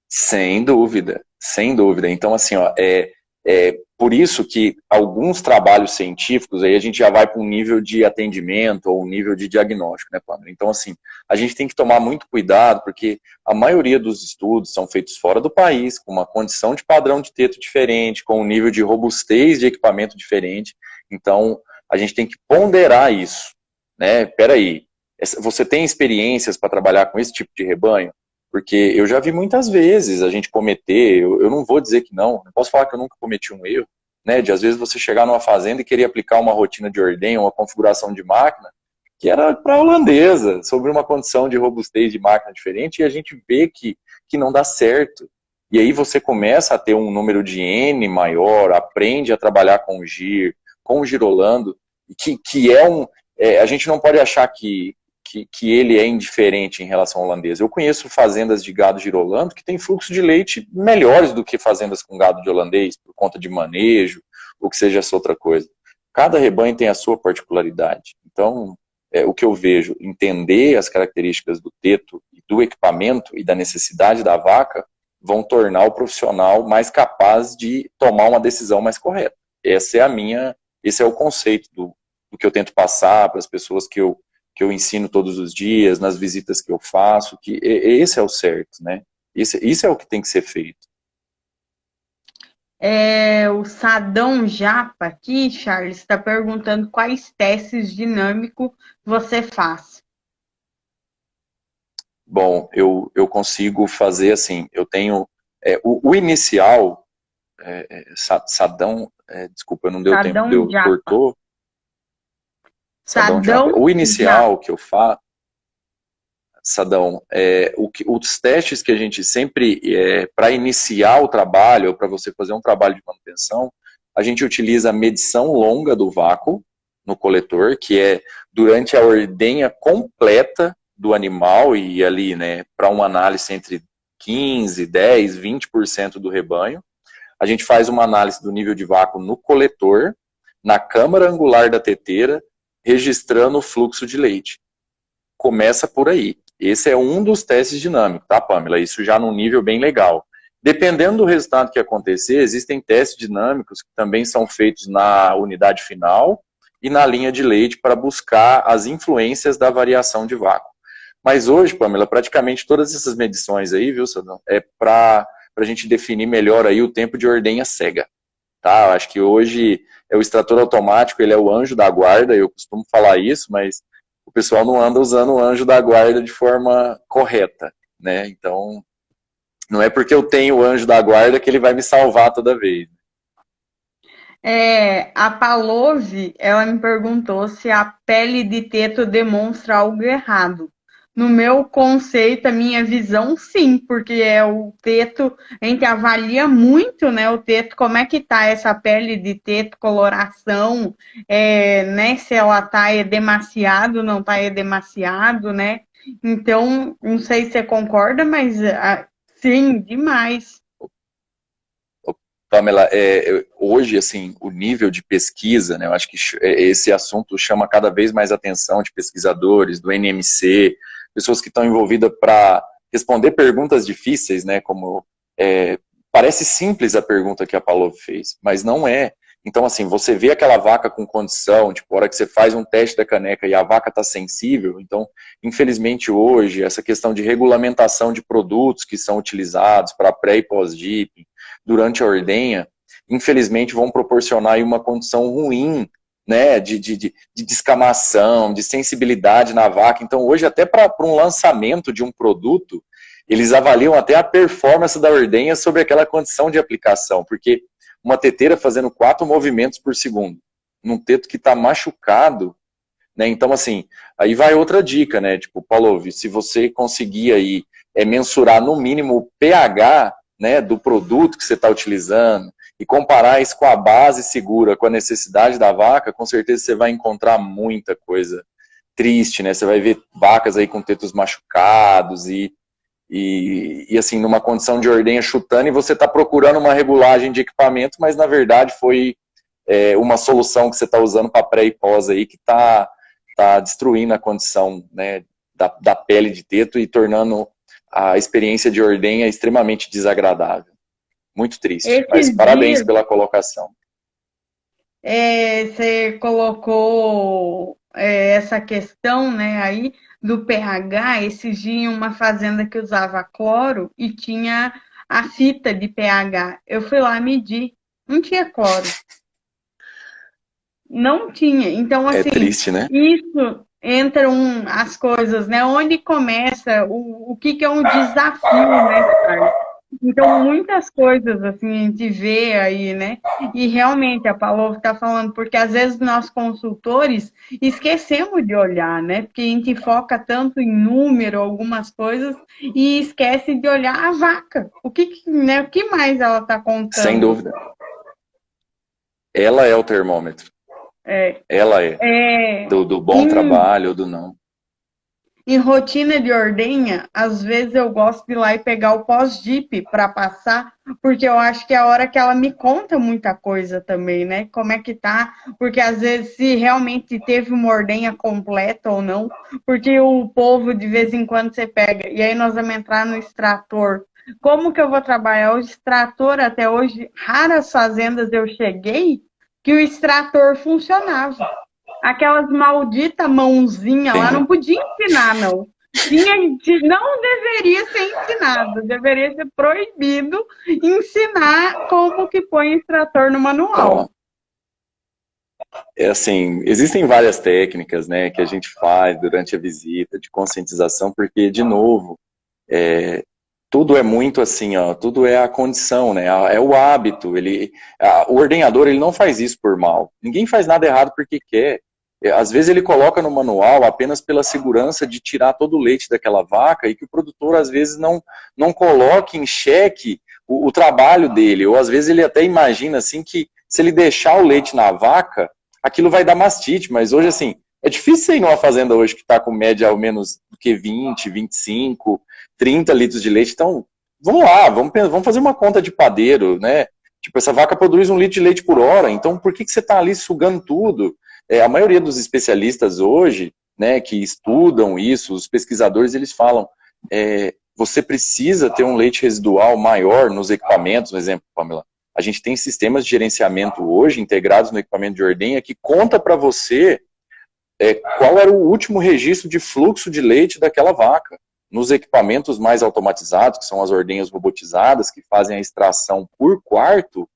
Sem dúvida, sem dúvida. Então, assim, ó, por isso que alguns trabalhos científicos, aí a gente já vai para um nível de atendimento ou um nível de diagnóstico, né, Pamela? Então, assim, a gente tem que tomar muito cuidado, porque a maioria dos estudos são feitos fora do país, com uma condição de padrão de teto diferente, com um nível de robustez de equipamento diferente. Então, a gente tem que ponderar isso, né? Peraí, você tem experiências para trabalhar com esse tipo de rebanho? Porque eu já vi muitas vezes a gente cometer, eu não vou dizer que não posso falar que eu nunca cometi um erro, né, de às vezes você chegar numa fazenda e querer aplicar uma rotina de ordenha, uma configuração de máquina, que era para a holandesa, sobre uma condição de robustez de máquina diferente, e a gente vê que não dá certo. E aí você começa a ter um número de N maior, aprende a trabalhar com o GIR, com o girolando, que é um... a gente não pode achar que ele é indiferente em relação ao holandês. Eu conheço fazendas de gado girolando que tem fluxo de leite melhores do que fazendas com gado de holandês, por conta de manejo, ou que seja essa outra coisa. Cada rebanho tem a sua particularidade. Então, o que eu vejo, entender as características do teto, do equipamento e da necessidade da vaca, vão tornar o profissional mais capaz de tomar uma decisão mais correta. Esse é o conceito do que eu tento passar para as pessoas que eu ensino todos os dias, nas visitas que eu faço, que esse é o certo, né? Isso é o que tem que ser feito. O Sadão Japa aqui, Charles, está perguntando quais testes dinâmicos você faz. Bom, eu consigo fazer assim, eu tenho o inicial, Sadão, desculpa, não deu Sadão tempo, Japa. cortou. Sadão Japa. Sadão O inicial Japa. que eu faço, Sadão, os testes que a gente sempre, para iniciar o trabalho, ou para você fazer um trabalho de manutenção, a gente utiliza a medição longa do vácuo no coletor, que é durante a ordenha completa do animal, e ali, né, para uma análise entre 15, 10, 20% do rebanho. A gente faz uma análise do nível de vácuo no coletor, na câmara angular da teteira, registrando o fluxo de leite. Começa por aí. Esse é um dos testes dinâmicos, tá, Pamela? Isso já num nível bem legal. Dependendo do resultado que acontecer, existem testes dinâmicos que também são feitos na unidade final e na linha de leite para buscar as influências da variação de vácuo. Mas hoje, Pamela, praticamente todas essas medições aí, viu, Sadão, é para a gente definir melhor aí o tempo de ordenha cega. Tá? Acho que hoje o extrator automático, ele é o anjo da guarda, eu costumo falar isso, mas o pessoal não anda usando o anjo da guarda de forma correta, né? Então, não é porque eu tenho o anjo da guarda que ele vai me salvar toda vez. A Palove, ela me perguntou se a pele de teto demonstra algo errado. No meu conceito, a minha visão, sim, porque é o teto, a gente avalia muito, né, o teto, como é que tá essa pele de teto, coloração, né, se ela tá demasiado, não tá demasiado, né? Então, não sei se você concorda, mas sim, demais. Pamela, hoje, assim, o nível de pesquisa, né, eu acho que esse assunto chama cada vez mais atenção de pesquisadores, do NMC, pessoas que estão envolvidas para responder perguntas difíceis, né, como, parece simples a pergunta que a Paulo fez, mas não é. Então, assim, você vê aquela vaca com condição, tipo, a hora que você faz um teste da caneca e a vaca está sensível, então, infelizmente hoje, essa questão de regulamentação de produtos que são utilizados para pré e pós-dipping, durante a ordenha, infelizmente vão proporcionar aí uma condição ruim, né, de descamação, de sensibilidade na vaca. Então, hoje, até para um lançamento de um produto, eles avaliam até a performance da ordenha sobre aquela condição de aplicação, porque uma teteira fazendo 4 movimentos por segundo, num teto que está machucado, né, então, assim, aí vai outra dica, né, tipo, Paulo, se você conseguir aí mensurar no mínimo o pH, né, do produto que você está utilizando e comparar isso com a base segura, com a necessidade da vaca, com certeza você vai encontrar muita coisa triste, né? Você vai ver vacas aí com tetos machucados e e assim, numa condição de ordenha chutando, e você está procurando uma regulagem de equipamento, mas na verdade foi uma solução que você está usando para pré e pós aí, que está destruindo a condição, né, da pele de teto e tornando a experiência de ordenha extremamente desagradável. Muito triste, mas parabéns pela colocação. Você colocou essa questão, né, aí do pH. Esses dias em uma fazenda que usava cloro e tinha a fita de pH. Eu fui lá medir, não tinha cloro. Não tinha. Então, assim, triste, né? isso entram as coisas, né? Onde começa o que é um desafio, né, Charles? Então, muitas coisas, assim, a gente vê aí, né? E realmente, a Paula está falando, porque às vezes nós consultores esquecemos de olhar, né? Porque a gente foca tanto em número, algumas coisas, e esquece de olhar a vaca. O que mais ela está contando? Sem dúvida. Ela é o termômetro. Ela do bom trabalho ou do não. Em rotina de ordenha, às vezes eu gosto de ir lá e pegar o pós-dip para passar, porque eu acho que é a hora que ela me conta muita coisa também, né? Como é que tá, porque às vezes se realmente teve uma ordenha completa ou não, porque o povo de vez em quando você pega, e aí nós vamos entrar no extrator. Como que eu vou trabalhar o extrator até hoje? Raras fazendas eu cheguei que o extrator funcionava. Aquelas malditas mãozinhas lá não podia ensinar, não. Não deveria ser ensinado, deveria ser proibido ensinar como que põe extrator no manual. Assim, existem várias técnicas, né, que a gente faz durante a visita de conscientização, porque, de novo, tudo é muito assim, ó, tudo é a condição, né, é o hábito. O ordenhador, ele não faz isso por mal. Ninguém faz nada errado porque quer. Às vezes ele coloca no manual apenas pela segurança de tirar todo o leite daquela vaca, e que o produtor às vezes não coloque em xeque o trabalho dele, ou às vezes ele até imagina assim que se ele deixar o leite na vaca, aquilo vai dar mastite. Mas hoje, assim, é difícil você ir numa fazenda hoje que está com média ao menos do que 20, 25, 30 litros de leite. Então, vamos lá, vamos fazer uma conta de padeiro, né? Tipo, essa vaca produz 1 litro de leite por hora, então por que você está ali sugando tudo? A maioria dos especialistas hoje, né, que estudam isso, os pesquisadores, eles falam, você precisa ter um leite residual maior nos equipamentos. Por exemplo, Pamela, a gente tem sistemas de gerenciamento hoje integrados no equipamento de ordenha que conta para você qual era o último registro de fluxo de leite daquela vaca. Nos equipamentos mais automatizados, que são as ordenhas robotizadas, que fazem a extração por quarto,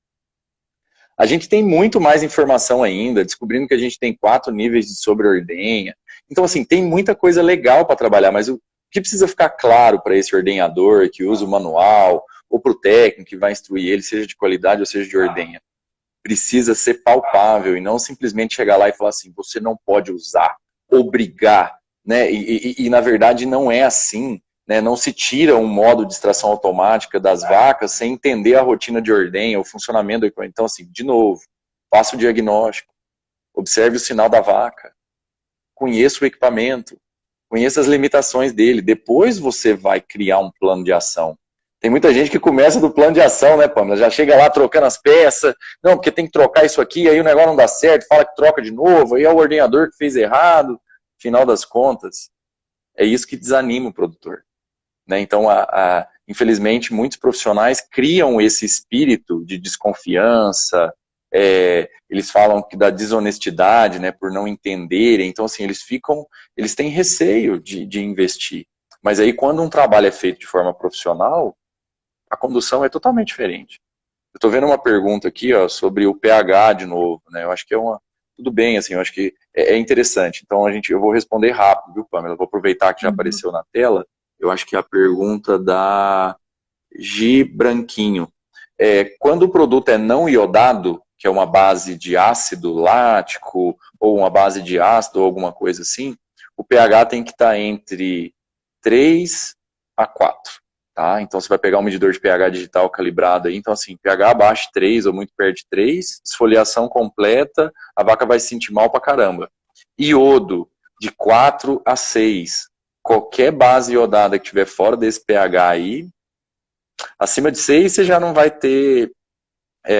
a gente tem muito mais informação ainda, descobrindo que a gente tem 4 níveis de sobre-ordenha. Então, assim, tem muita coisa legal para trabalhar, mas o que precisa ficar claro para esse ordenhador que usa o manual, ou para o técnico que vai instruir ele, seja de qualidade ou seja de ordenha, precisa ser palpável e não simplesmente chegar lá e falar assim, você não pode usar, obrigar, né? E na verdade não é assim, né? Não se tira um modo de extração automática das vacas sem entender a rotina de ordenha, o funcionamento do equipamento. Então, assim, de novo, faça o diagnóstico, observe o sinal da vaca, conheça o equipamento, conheça as limitações dele, depois você vai criar um plano de ação. Tem muita gente que começa do plano de ação, né, Pamela? Já chega lá trocando as peças, não, porque tem que trocar isso aqui, aí o negócio não dá certo, fala que troca de novo, aí é o ordenhador que fez errado. Final das contas, é isso que desanima o produtor, né? Então, infelizmente, muitos profissionais criam esse espírito de desconfiança, eles falam que da desonestidade, né, por não entenderem. Então, assim, eles têm receio de investir. Mas aí, quando um trabalho é feito de forma profissional, a condução é totalmente diferente. Eu estou vendo uma pergunta aqui, ó, sobre o pH de novo, né? Eu acho que tudo bem, assim, eu acho que é interessante. Então, eu vou responder rápido, viu, Pamela? Eu vou aproveitar que já apareceu na tela. Eu acho que é a pergunta da Gi Branquinho. Quando o produto é não iodado, que é uma base de ácido lático, ou uma base de ácido, ou alguma coisa assim, o pH tem que estar entre 3 a 4. Tá? Então você vai pegar um medidor de pH digital calibrado aí, então assim, pH abaixo de 3 ou muito perto de 3, esfoliação completa, a vaca vai se sentir mal pra caramba. Iodo de 4 a 6, qualquer base iodada que tiver fora desse pH aí, acima de 6 você já não vai ter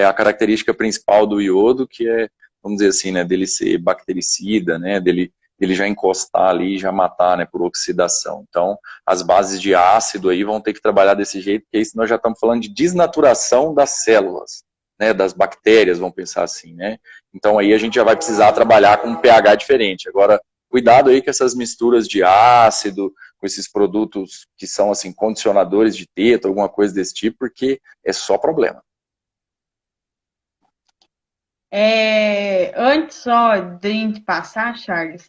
a característica principal do iodo, que é, vamos dizer assim, né, dele ser bactericida, né, dele já encostar ali e já matar, né, por oxidação. Então, as bases de ácido aí vão ter que trabalhar desse jeito, porque aí nós já estamos falando de desnaturação das células, né, das bactérias, vamos pensar assim, né. Então, aí a gente já vai precisar trabalhar com um pH diferente. Agora, cuidado aí com essas misturas de ácido, com esses produtos que são, assim, condicionadores de teto, alguma coisa desse tipo, porque é só problema. Antes só de a gente passar, Charles,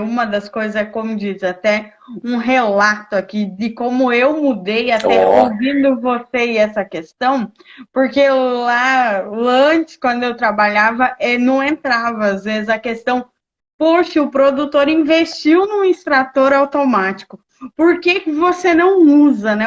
uma das coisas é, como diz, até um relato aqui de como eu mudei, até ouvindo você e essa questão, porque lá antes, quando eu trabalhava, não entrava, às vezes, a questão, poxa, o produtor investiu num extrator automático. Por que você não usa, né?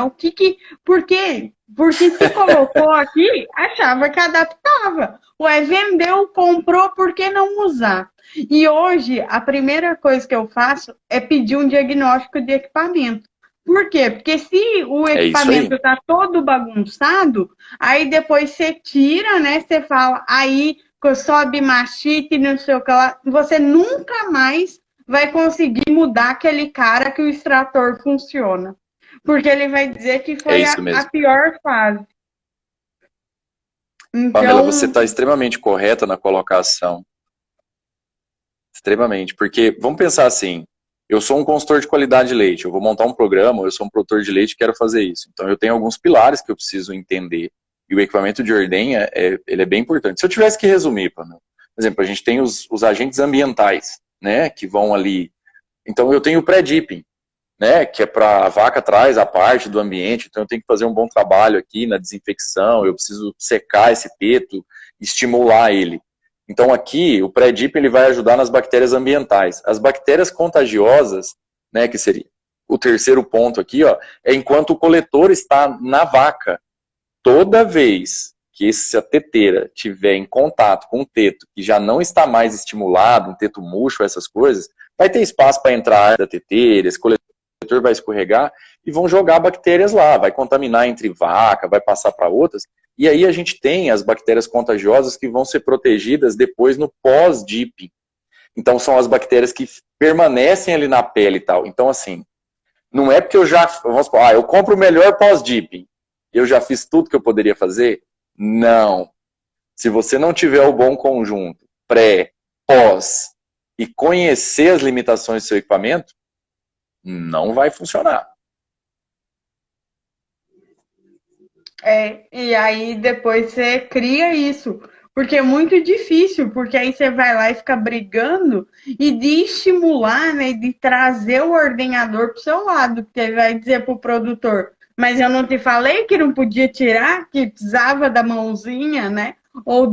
Por quê? Porque se colocou aqui, achava que adaptava. Ué, vendeu, comprou, por que não usar? E hoje, a primeira coisa que eu faço é pedir um diagnóstico de equipamento. Por quê? Porque se o equipamento está todo bagunçado, aí depois você tira, né? Você fala, aí sobe mastite, não sei o que lá, você nunca mais vai conseguir mudar aquele cara que o extrator funciona. Porque ele vai dizer que foi a pior fase. Então... Pamela, você está extremamente correta na colocação. Extremamente. Porque, vamos pensar assim, eu sou um consultor de qualidade de leite, eu vou montar um programa, eu sou um produtor de leite e quero fazer isso. Então, eu tenho alguns pilares que eu preciso entender. E o equipamento de ordenha, ele é bem importante. Se eu tivesse que resumir, Pamela, por exemplo, a gente tem os agentes ambientais, né, que vão ali. Então, eu tenho o pré-dipping, né, que é para a vaca atrás, a parte do ambiente, então eu tenho que fazer um bom trabalho aqui na desinfecção, eu preciso secar esse peto, estimular ele. Então aqui, o pré-dip ele vai ajudar nas bactérias ambientais. As bactérias contagiosas, né, que seria o terceiro ponto aqui, ó, é enquanto o coletor está na vaca. Toda vez que essa teteira tiver em contato com um teto que já não está mais estimulado, um teto murcho, essas coisas, vai ter espaço para entrar da teteira, esse coletor vai escorregar e vão jogar bactérias lá, vai contaminar entre vaca, vai passar para outras, e aí a gente tem as bactérias contagiosas que vão ser protegidas depois no pós-dip. Então são as bactérias que permanecem ali na pele e tal. Então assim, não é porque vamos supor, eu compro o melhor pós-dip, eu já fiz tudo que eu poderia fazer? Não. Se você não tiver o bom conjunto, pré, pós, e conhecer as limitações do seu equipamento, não vai funcionar. E aí depois você cria isso. Porque é muito difícil, porque aí você vai lá e fica brigando e de estimular, né, de trazer o ordenhador para o seu lado, porque ele vai dizer para o produtor, mas eu não te falei que não podia tirar, que precisava da mãozinha, né, ou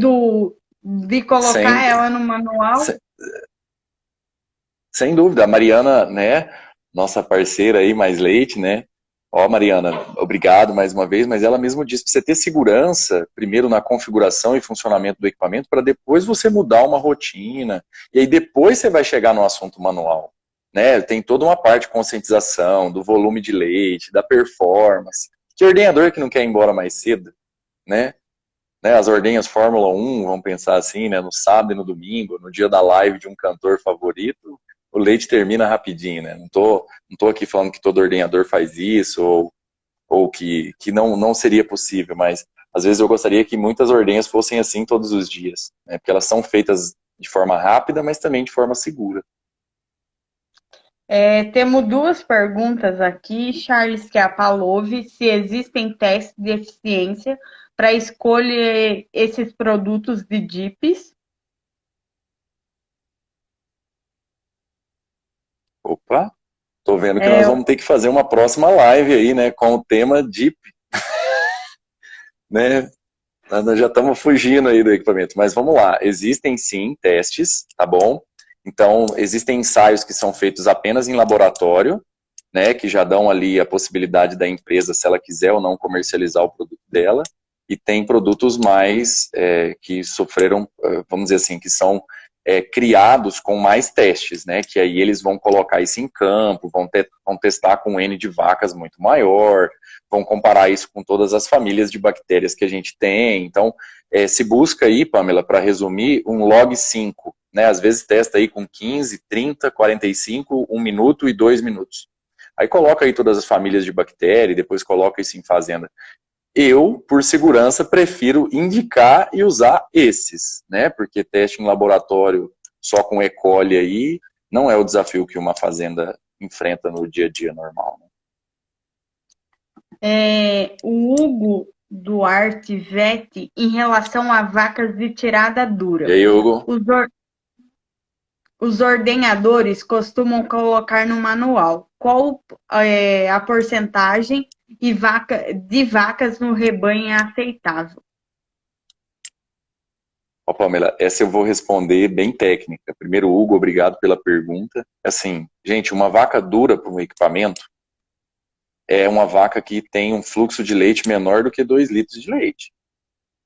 de colocar ela no manual. Sem dúvida, a Mariana, né, nossa parceira aí, Mais Leite, né, ó, Mariana, obrigado mais uma vez, mas ela mesma disse para você ter segurança, primeiro na configuração e funcionamento do equipamento, para depois você mudar uma rotina, e aí depois você vai chegar no assunto manual, né, tem toda uma parte de conscientização, do volume de leite, da performance, que ordenhador que não quer ir embora mais cedo, né, as ordenhas Fórmula 1, vamos pensar assim, né, no sábado e no domingo, no dia da live de um cantor favorito, o leite termina rapidinho, né? Não tô aqui falando que todo ordenhador faz isso, ou que não seria possível, mas às vezes eu gostaria que muitas ordenhas fossem assim todos os dias, né? Porque elas são feitas de forma rápida, mas também de forma segura. Temos duas perguntas aqui, Charles, que é a Palove, se existem testes de eficiência para escolher esses produtos de DIPs. Opa, tô vendo que nós vamos ter que fazer uma próxima live aí, né, com o tema DIP. Né? Nós já estamos fugindo aí do equipamento, mas vamos lá. Existem sim testes, tá bom? Então, existem ensaios que são feitos apenas em laboratório, né, que já dão ali a possibilidade da empresa, se ela quiser ou não, comercializar o produto dela, e tem produtos mais que sofreram, vamos dizer assim, que são criados com mais testes, né? Que aí eles vão colocar isso em campo, vão testar com um N de vacas muito maior, vão comparar isso com todas as famílias de bactérias que a gente tem. Então, se busca aí, Pamela, para resumir, um log 5, né? Às vezes testa aí com 15, 30, 45, 1 minuto e 2 minutos. Aí coloca aí todas as famílias de bactéria e depois coloca isso em fazenda. Eu, por segurança, prefiro indicar e usar esses, né? Porque teste em laboratório só com E. coli aí não é o desafio que uma fazenda enfrenta no dia a dia normal, né? O Hugo Duarte Vete, em relação a vacas de tirada dura. E aí, Hugo? Os ordenhadores costumam colocar no manual qual a porcentagem de vacas no rebanho é aceitável. Ó, Pamela, essa eu vou responder bem técnica. Primeiro, Hugo, obrigado pela pergunta. Assim, gente, uma vaca dura para um equipamento é uma vaca que tem um fluxo de leite menor do que 2 litros de leite,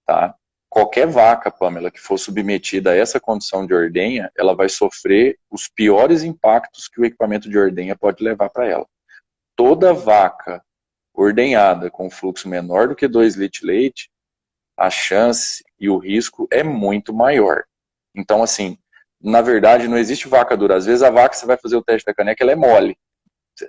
tá? Qualquer vaca, Pamela, que for submetida a essa condição de ordenha, ela vai sofrer os piores impactos que o equipamento de ordenha pode levar para ela. Toda vaca ordenhada com fluxo menor do que 2 litros de leite, a chance e o risco é muito maior. Então, assim, na verdade, não existe vaca dura. Às vezes a vaca, você vai fazer o teste da caneca, ela é mole.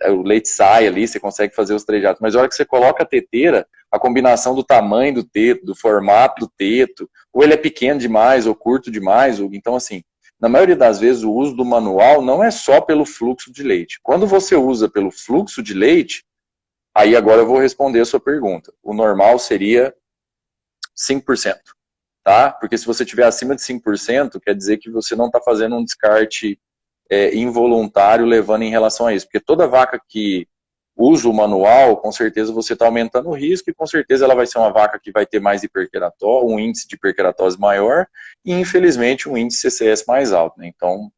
O leite sai ali, você consegue fazer os 3 jatos. Mas a hora que você coloca a teteira, a combinação do tamanho do teto, do formato do teto, ou ele é pequeno demais, ou curto demais. Então, assim, na maioria das vezes, o uso do manual não é só pelo fluxo de leite. Quando você usa pelo fluxo de leite, aí agora eu vou responder a sua pergunta. O normal seria 5%, tá? Porque se você tiver acima de 5%, quer dizer que você não está fazendo um descarte involuntário levando em relação a isso. Porque toda vaca que usa o manual, com certeza você está aumentando o risco e com certeza ela vai ser uma vaca que vai ter mais hiperqueratose, um índice de hiperqueratose maior e, infelizmente, um índice CCS mais alto, né? Então,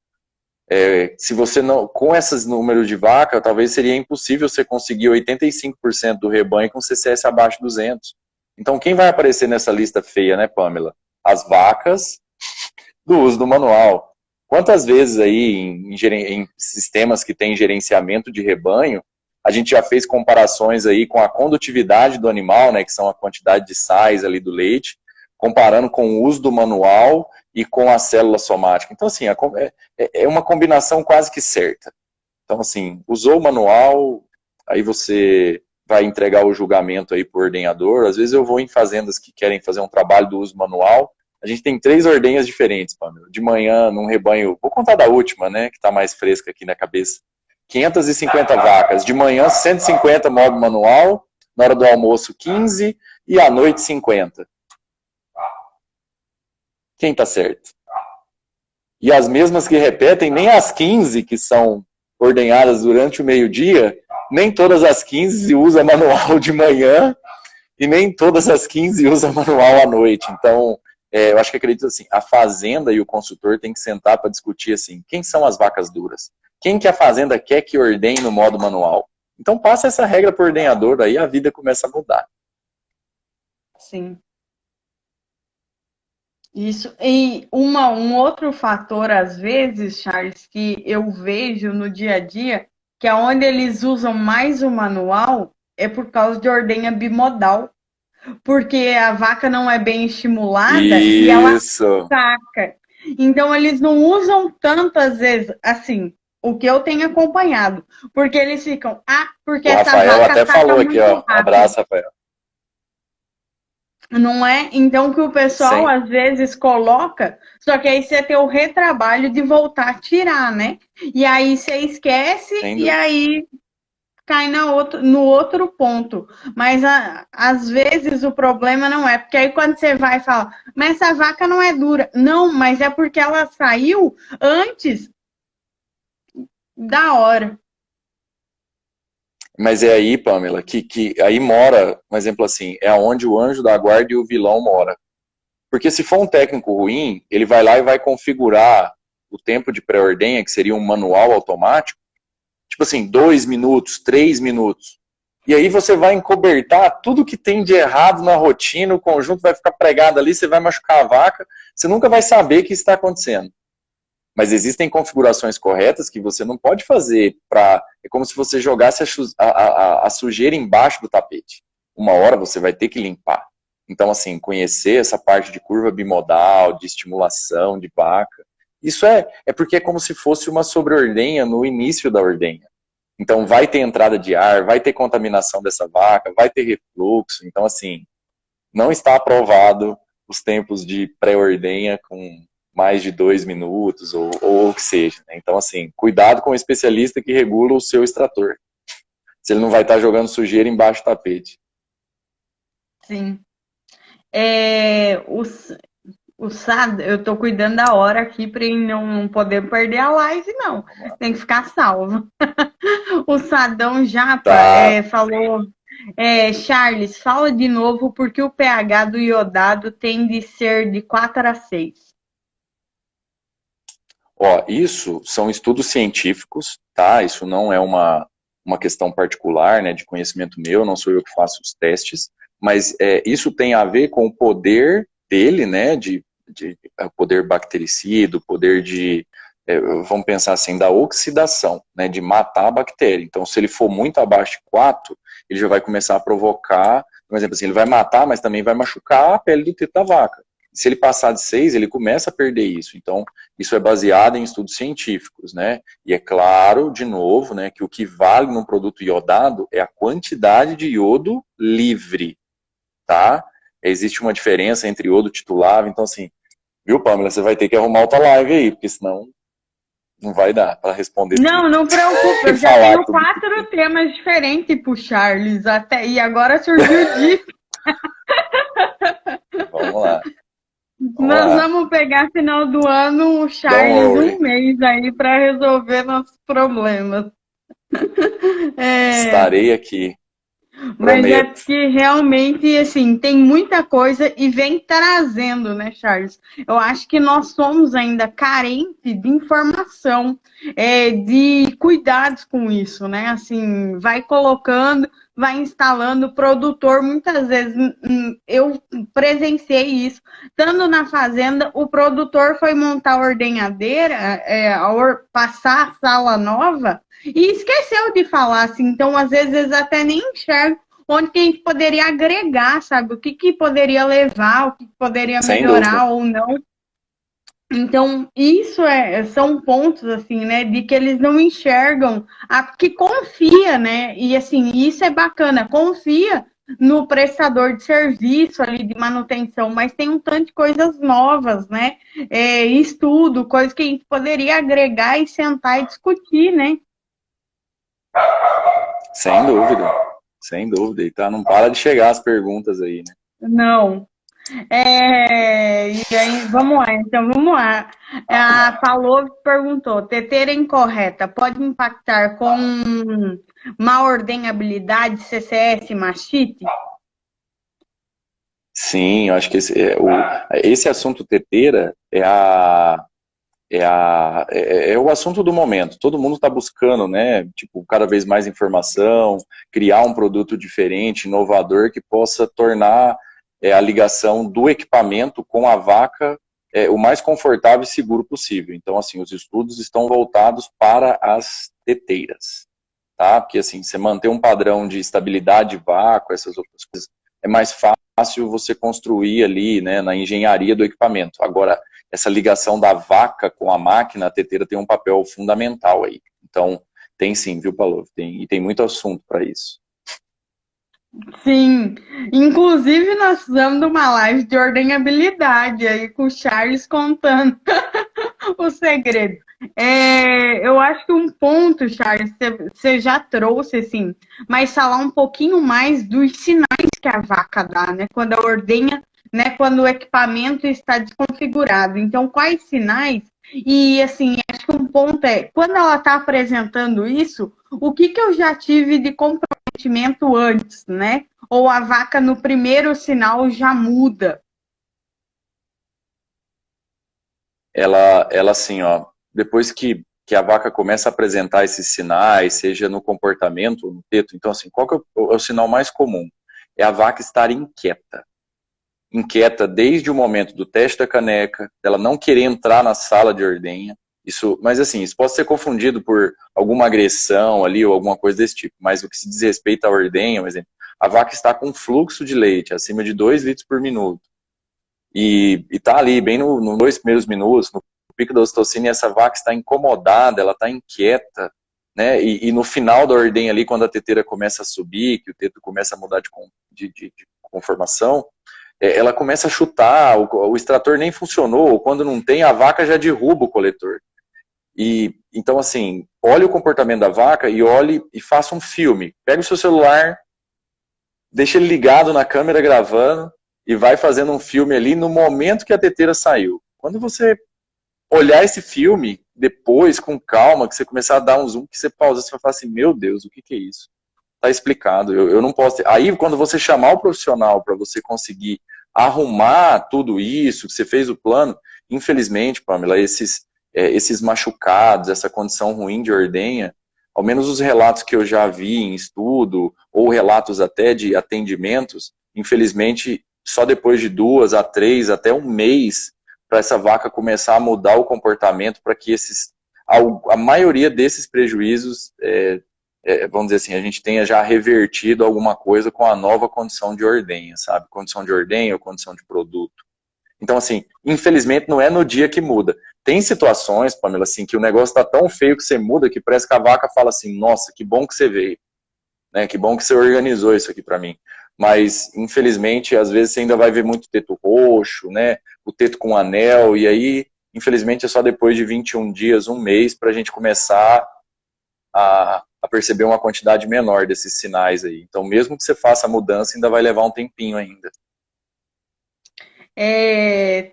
se você não, com esses números de vaca, talvez seria impossível você conseguir 85% do rebanho com CCS abaixo de 200. Então, quem vai aparecer nessa lista feia, né, Pamela? As vacas do uso do manual. Quantas vezes aí em sistemas que têm gerenciamento de rebanho, a gente já fez comparações aí com a condutividade do animal, né, que são a quantidade de sais ali do leite, comparando com o uso do manual e com a célula somática. Então, assim, é uma combinação quase que certa. Então, assim, usou o manual, aí você vai entregar o julgamento aí para o ordenhador. Às vezes eu vou em fazendas que querem fazer um trabalho do uso manual. A gente tem 3 ordenhas diferentes, Pamela. De manhã, num rebanho, vou contar da última, né, que está mais fresca aqui na cabeça. 550 vacas. De manhã, 150 modo manual. Na hora do almoço, 15. E à noite, 50. Quem está certo? E as mesmas que repetem, nem as 15 que são ordenhadas durante o meio-dia, nem todas as 15 usa manual de manhã e nem todas as 15 usa manual à noite. Então, eu acho que acredito assim, a fazenda e o consultor tem que sentar para discutir assim, quem são as vacas duras? Quem que a fazenda quer que ordenhe no modo manual? Então passa essa regra para o ordenhador, aí a vida começa a mudar. Sim. Isso. E um outro fator, às vezes, Charles, que eu vejo no dia a dia, que é onde eles usam mais o manual, é por causa de ordenha bimodal. Porque a vaca não é bem estimulada e ela saca. Então, eles não usam tantas vezes, assim, o que eu tenho acompanhado. Porque eles ficam, porque o essa Rafael vaca até saca falou muito aqui, ó. rápido. Abraço, Rafael. Não é? Então, que o pessoal, Sim. às vezes, coloca, só que aí você tem o retrabalho de voltar a tirar, né? E aí você esquece e aí cai no outro ponto. Mas às vezes o problema não é, porque aí quando você vai falar, mas essa vaca não é dura. Não, mas é porque ela saiu antes da hora. Mas é aí, Pamela, que aí mora, um exemplo assim, é onde o anjo da guarda e o vilão mora. Porque se for um técnico ruim, ele vai lá e vai configurar o tempo de pré-ordenha, que seria um manual automático, tipo assim, 2 minutos, 3 minutos. E aí você vai encobertar tudo que tem de errado na rotina, o conjunto vai ficar pregado ali, você vai machucar a vaca, você nunca vai saber o que está acontecendo. Mas existem configurações corretas que você não pode fazer para... É como se você jogasse a sujeira embaixo do tapete. Uma hora você vai ter que limpar. Então, assim, conhecer essa parte de curva bimodal, de estimulação de vaca, isso é porque é como se fosse uma sobreordenha no início da ordenha. Então, vai ter entrada de ar, vai ter contaminação dessa vaca, vai ter refluxo. Então, assim, não está aprovado os tempos de pré-ordenha com mais de 2 minutos, ou o que seja. Né? Então, assim, cuidado com o especialista que regula o seu extrator. Se ele não vai estar jogando sujeira embaixo do tapete. Sim. O SAD, eu estou cuidando da hora aqui para não poder perder a live, não. Tem que ficar salvo. O Sadão Japa Tá. falou, Charles, fala de novo porque o pH do iodado tem de ser de 4 a 6. Ó, isso são estudos científicos, tá? Isso não é uma questão particular, né, de conhecimento meu, não sou eu que faço os testes, mas isso tem a ver com o poder dele, né, de poder bactericida, poder de, vamos pensar assim, da oxidação, né, de matar a bactéria. Então, se ele for muito abaixo de 4, ele já vai começar a provocar, por exemplo, assim, ele vai matar, mas também vai machucar a pele do teto da vaca. Se ele passar de 6, ele começa a perder isso. Então, isso é baseado em estudos científicos, né? E é claro, de novo, né, que o que vale num produto iodado é a quantidade de iodo livre, tá? Existe uma diferença entre iodo titular, então assim, viu, Pamela, você vai ter que arrumar outra live aí, porque senão não vai dar para responder tudo. Não preocupa, eu já tenho 4 temas diferentes pro Charles, até, e agora surgiu disso. Vamos lá. Nós vamos pegar final do ano o Charles 1 mês aí para resolver nossos problemas. Estarei aqui. Mas Prometo. é porque realmente, assim, tem muita coisa e vem trazendo, né, Charles? Eu acho que nós somos ainda carentes de informação, de cuidados com isso, né? Assim, vai colocando, vai instalando o produtor. Muitas vezes eu presenciei isso. Estando na fazenda, o produtor foi montar a ordenhadeira, passar a sala nova, e esqueceu de falar, assim, então às vezes eles até nem enxergam onde que a gente poderia agregar, sabe? O que poderia levar, o que poderia melhorar ou não. Então, isso são pontos, assim, né, de que eles não enxergam, que confia, né? E, assim, isso é bacana, confia no prestador de serviço ali de manutenção, mas tem um tanto de coisas novas, né? Estudo, coisas que a gente poderia agregar e sentar e discutir, né? Sem dúvida, sem dúvida. E tá, não para de chegar as perguntas aí, né? Não. E aí, vamos lá, então, vamos lá. A Palov perguntou, teteira incorreta pode impactar com má ordenhabilidade, CCS, mastite? Sim, eu acho que esse assunto teteira é o assunto do momento. Todo mundo está buscando, né, tipo, cada vez mais informação, criar um produto diferente, inovador, que possa tornar a ligação do equipamento com a vaca o mais confortável e seguro possível. Então, assim, os estudos estão voltados para as teteiras, tá? Porque, assim, você manter um padrão de estabilidade de vácuo, essas outras coisas, é mais fácil você construir ali, né, na engenharia do equipamento. Agora, essa ligação da vaca com a máquina, a teteira tem um papel fundamental aí. Então, tem sim, viu, Paulo? E tem muito assunto para isso. Sim, inclusive nós fizemos uma live de ordenhabilidade aí com o Charles contando o segredo. Eu acho que um ponto, Charles, você já trouxe, assim, mas falar um pouquinho mais dos sinais que a vaca dá, né? Quando a ordenha, né? Quando o equipamento está desconfigurado. Então, quais sinais? E, assim, acho que um ponto quando ela está apresentando isso, o que eu já tive de comprometimento antes, né? Ou a vaca no primeiro sinal já muda? Ela assim, ó, depois que a vaca começa a apresentar esses sinais, seja no comportamento ou no teto, então assim, qual que é o sinal mais comum? É a vaca estar inquieta. Inquieta desde o momento do teste da caneca, dela não querer entrar na sala de ordenha, Isso, mas assim, isso pode ser confundido por alguma agressão ali ou alguma coisa desse tipo. Mas o que se diz respeito à ordenha, por exemplo, a vaca está com fluxo de leite acima de 2 litros por minuto. E está ali, bem nos 2 primeiros minutos, no pico da ocitocina, e essa vaca está incomodada, ela está inquieta, né? E no final da ordenha ali, quando a teteira começa a subir, que o teto começa a mudar de conformação, ela começa a chutar, o extrator nem funcionou, quando não tem, a vaca já derruba o coletor. E então, assim, olhe o comportamento da vaca e olhe e faça um filme. Pega o seu celular, deixa ele ligado na câmera gravando e vai fazendo um filme ali no momento que a teteira saiu. Quando você olhar esse filme depois, com calma, que você começar a dar um zoom, que você pausa, você vai falar assim, meu Deus, o que é isso? Tá explicado, eu não posso ter... Aí, quando você chamar o profissional para você conseguir arrumar tudo isso, que você fez o plano, infelizmente, Pamela, esses machucados, essa condição ruim de ordenha, ao menos os relatos que eu já vi em estudo, ou relatos até de atendimentos, infelizmente, só depois de 2 a 3, até um mês, para essa vaca começar a mudar o comportamento, para que a maioria desses prejuízos, vamos dizer assim, a gente tenha já revertido alguma coisa com a nova condição de ordenha, sabe? Condição de ordenha ou condição de produto. Então, assim, infelizmente não é no dia que muda. Tem situações, Pamela, assim, que o negócio está tão feio que você muda que parece que a vaca fala assim, nossa, que bom que você veio, né? Que bom que você organizou isso aqui para mim. Mas, infelizmente, às vezes você ainda vai ver muito teto roxo, né? O teto com anel, e aí, infelizmente, é só depois de 21 dias, um mês, para a gente começar a perceber uma quantidade menor desses sinais aí. Então, mesmo que você faça a mudança, ainda vai levar um tempinho ainda.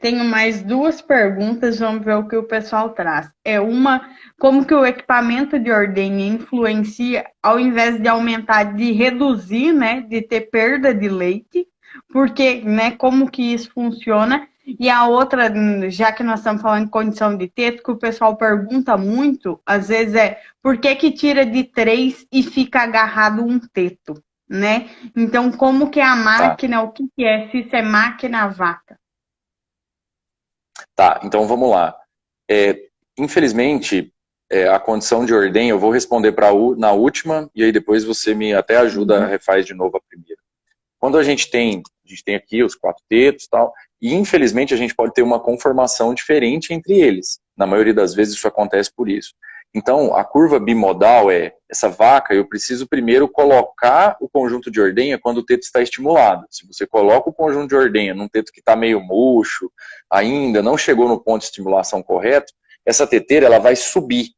Tenho mais duas perguntas, vamos ver o que o pessoal traz. Uma, como que o equipamento de ordenha influencia, ao invés de aumentar, de reduzir, né, de ter perda de leite, porque, né, como que isso funciona? E a outra, já que nós estamos falando de condição de teto, que o pessoal pergunta muito, às vezes por que que tira de 3 e fica agarrado um teto? Né? Então, como que é a Tá, máquina, o que que é, se isso é máquina a vaca? tá, então vamos lá. Infelizmente, a condição de ordem, eu vou responder na última, e aí depois você me até ajuda, Uhum. refaz de novo a primeira. Quando a gente tem aqui os 4 tetos e tal, e infelizmente a gente pode ter uma conformação diferente entre eles. Na maioria das vezes isso acontece por isso. Então, a curva bimodal essa vaca, eu preciso primeiro colocar o conjunto de ordenha quando o teto está estimulado. Se você coloca o conjunto de ordenha num teto que está meio murcho, ainda não chegou no ponto de estimulação correto, essa teteira ela vai subir.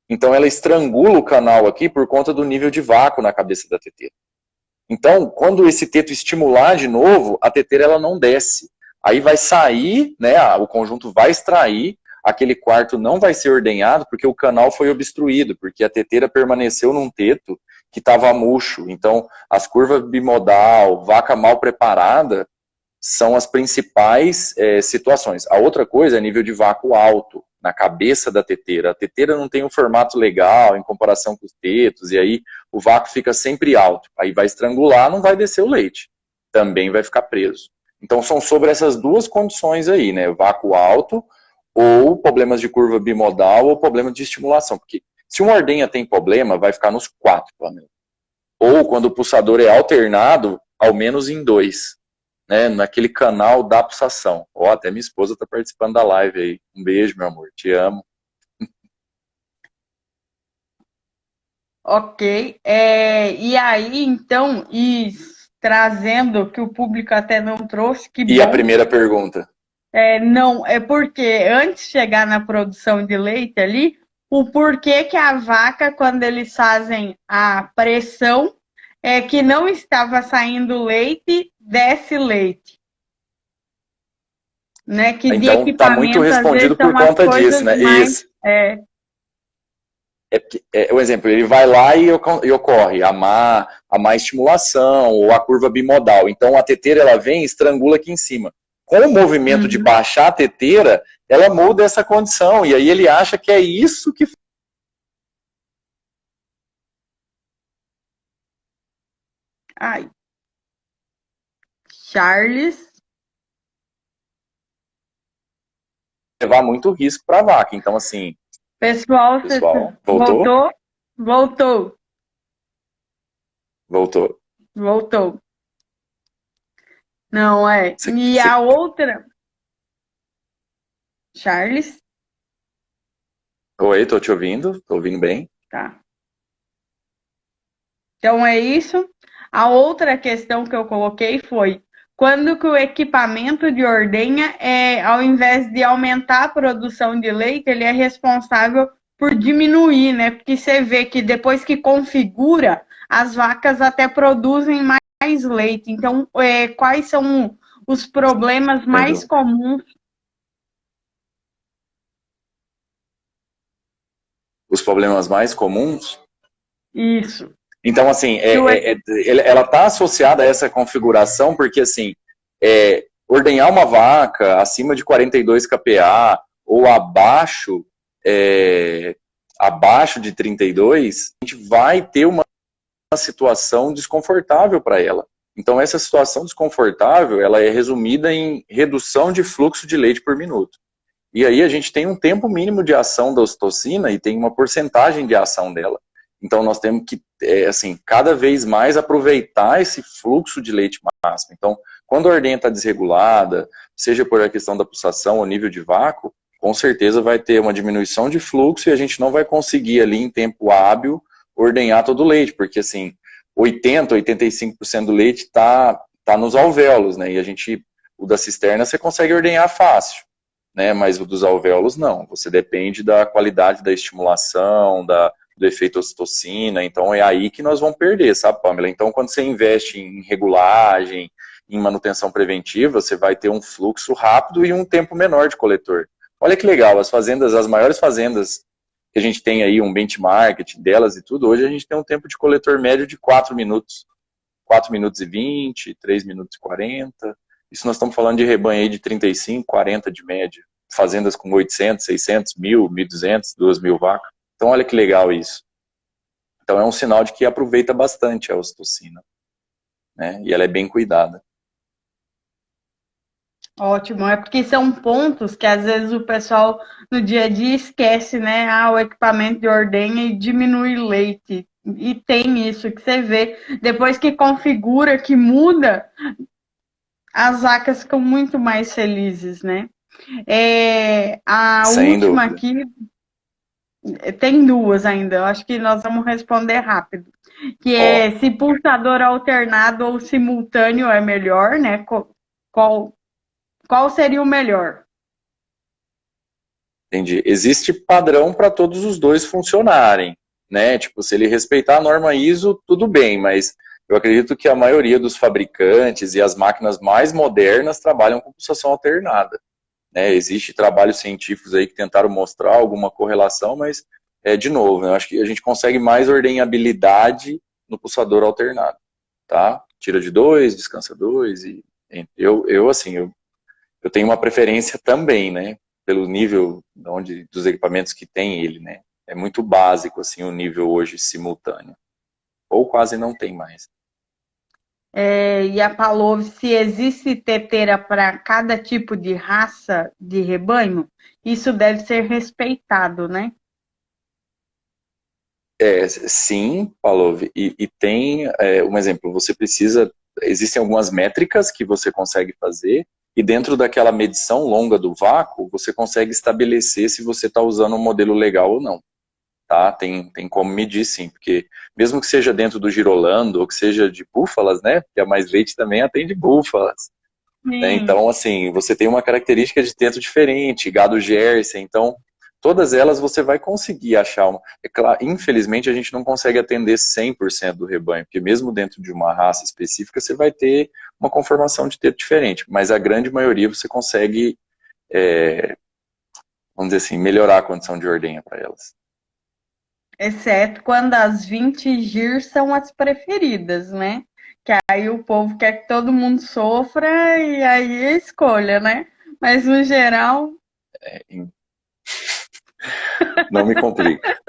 Então, ela estrangula o canal aqui por conta do nível de vácuo na cabeça da teteira. Então, quando esse teto estimular de novo, a teteira ela não desce. Aí vai sair, né, o conjunto vai extrair, aquele quarto não vai ser ordenhado porque o canal foi obstruído, porque a teteira permaneceu num teto que estava murcho. Então, as curvas bimodal, vaca mal preparada, são as principais situações. A outra coisa é nível de vácuo alto na cabeça da teteira. A teteira não tem um formato legal em comparação com os tetos, e aí o vácuo fica sempre alto. Aí vai estrangular, não vai descer o leite. Também vai ficar preso. Então são sobre essas duas condições aí, né? Vácuo alto, ou problemas de curva bimodal, ou problema de estimulação. Porque se uma ordenha tem problema, vai ficar nos 4 planetas. Ou quando o pulsador é alternado, ao menos em 2, né, naquele canal da pulsação. Ó, até minha esposa está participando da live aí. Um beijo, meu amor, te amo. Ok. E aí, então, trazendo que o público até não trouxe, que E a bom. primeira pergunta? Não, é porque antes de chegar na produção de leite ali, o porquê que a vaca, quando eles fazem a pressão, é que não estava saindo leite, desce leite. Né? Que de Então, tá muito equipamento, às vezes, respondido por são as conta disso, coisas né? mais. Isso. O exemplo, ele vai lá e ocorre a má estimulação ou a curva bimodal. Então, a teteira ela vem e estrangula aqui em cima. Com o movimento de Uhum. baixar a teteira, ela muda essa condição. E aí ele acha que é isso que Ai. Charles. levar muito risco para a vaca. Então, assim, Pessoal, você Pessoal, voltou? voltou? Voltou, Voltou. voltou. Não é. Você, E você... a outra, Charles, Oi, tô te ouvindo, tô ouvindo bem. tá. Então é isso. A outra questão que eu coloquei foi quando que o equipamento de ordenha, ao invés de aumentar a produção de leite, ele é responsável por diminuir, né? Porque você vê que depois que configura, as vacas até produzem mais leite. Então, quais são os problemas mais Entendo. comuns? Os problemas mais comuns. Isso. Então, assim, Que o ela está associada a essa configuração porque, assim, ordenhar uma vaca acima de 42 kPa ou abaixo de 32, a gente vai ter uma situação desconfortável para ela. Então, essa situação desconfortável, ela é resumida em redução de fluxo de leite por minuto. E aí a gente tem um tempo mínimo de ação da ocitocina e tem uma porcentagem de ação dela. Então nós temos que, assim, cada vez mais aproveitar esse fluxo de leite máximo. Então, quando a ordenha está desregulada, seja por a questão da pulsação ou nível de vácuo, com certeza vai ter uma diminuição de fluxo e a gente não vai conseguir ali em tempo hábil ordenhar todo o leite, porque assim, 85% do leite está nos alvéolos, né? E o da cisterna você consegue ordenhar fácil, né? Mas o dos alvéolos não. Você depende da qualidade da estimulação, do efeito ocitocina. Então é aí que nós vamos perder, sabe, Pamela? Então quando você investe em regulagem, em manutenção preventiva, você vai ter um fluxo rápido e um tempo menor de coletor. Olha que legal, as maiores fazendas que a gente tem aí, um benchmark delas e tudo, hoje a gente tem um tempo de coletor médio de 4 minutos. 4 minutos e 20, 3 minutos e 40. Isso nós estamos falando de rebanho aí de 35, 40 de média. Fazendas com 800, 600, 1.000, 1.200, 2.000 vacas. Então olha que legal isso. Então é um sinal de que aproveita bastante a ocitocina, né? E ela é bem cuidada. Ótimo, é porque são pontos que às vezes o pessoal no dia a dia esquece, né? Ah, o equipamento de ordenha e diminui leite. E tem isso que você vê. Depois que configura, que muda, as vacas ficam muito mais felizes, né? A Sem última dúvida. aqui, tem duas ainda, eu acho que nós vamos responder rápido. Que Ó, é se pulsador alternado ou simultâneo é melhor, né? Qual seria o melhor? entendi. Existe padrão para todos os dois funcionarem, né? Tipo, se ele respeitar a norma ISO, tudo bem, mas eu acredito que a maioria dos fabricantes e as máquinas mais modernas trabalham com pulsação alternada, né? Existe trabalhos científicos aí que tentaram mostrar alguma correlação, mas, de novo, né, eu acho que a gente consegue mais ordenhabilidade no pulsador alternado, tá? Tira de 2, descansa 2 e eu tenho uma preferência também, né? Pelo nível dos equipamentos que tem ele, né? É muito básico, assim, o nível hoje simultâneo. Ou quase não tem mais. E a Palov, se existe teteira para cada tipo de raça de rebanho, isso deve ser respeitado, né? Sim, Paulo, e tem um exemplo, existem algumas métricas que você consegue fazer, e dentro daquela medição longa do vácuo, você consegue estabelecer se você está usando um modelo legal ou não. Tá? Tem como medir sim, porque mesmo que seja dentro do girolando, ou que seja de búfalas, né? Porque a Mais Leite também atende búfalas. Né? Sim. Então, assim, você tem uma característica de teto diferente, gado Jersey, então todas elas você vai conseguir achar uma. É claro, infelizmente a gente não consegue atender 100% do rebanho, porque mesmo dentro de uma raça específica você vai ter uma conformação de teto diferente, mas a grande maioria você consegue, vamos dizer assim, melhorar a condição de ordenha para elas. Exceto quando as 20 GIR são as preferidas, né? Que aí o povo quer que todo mundo sofra e aí é escolha, né? Mas no geral. Não me complica.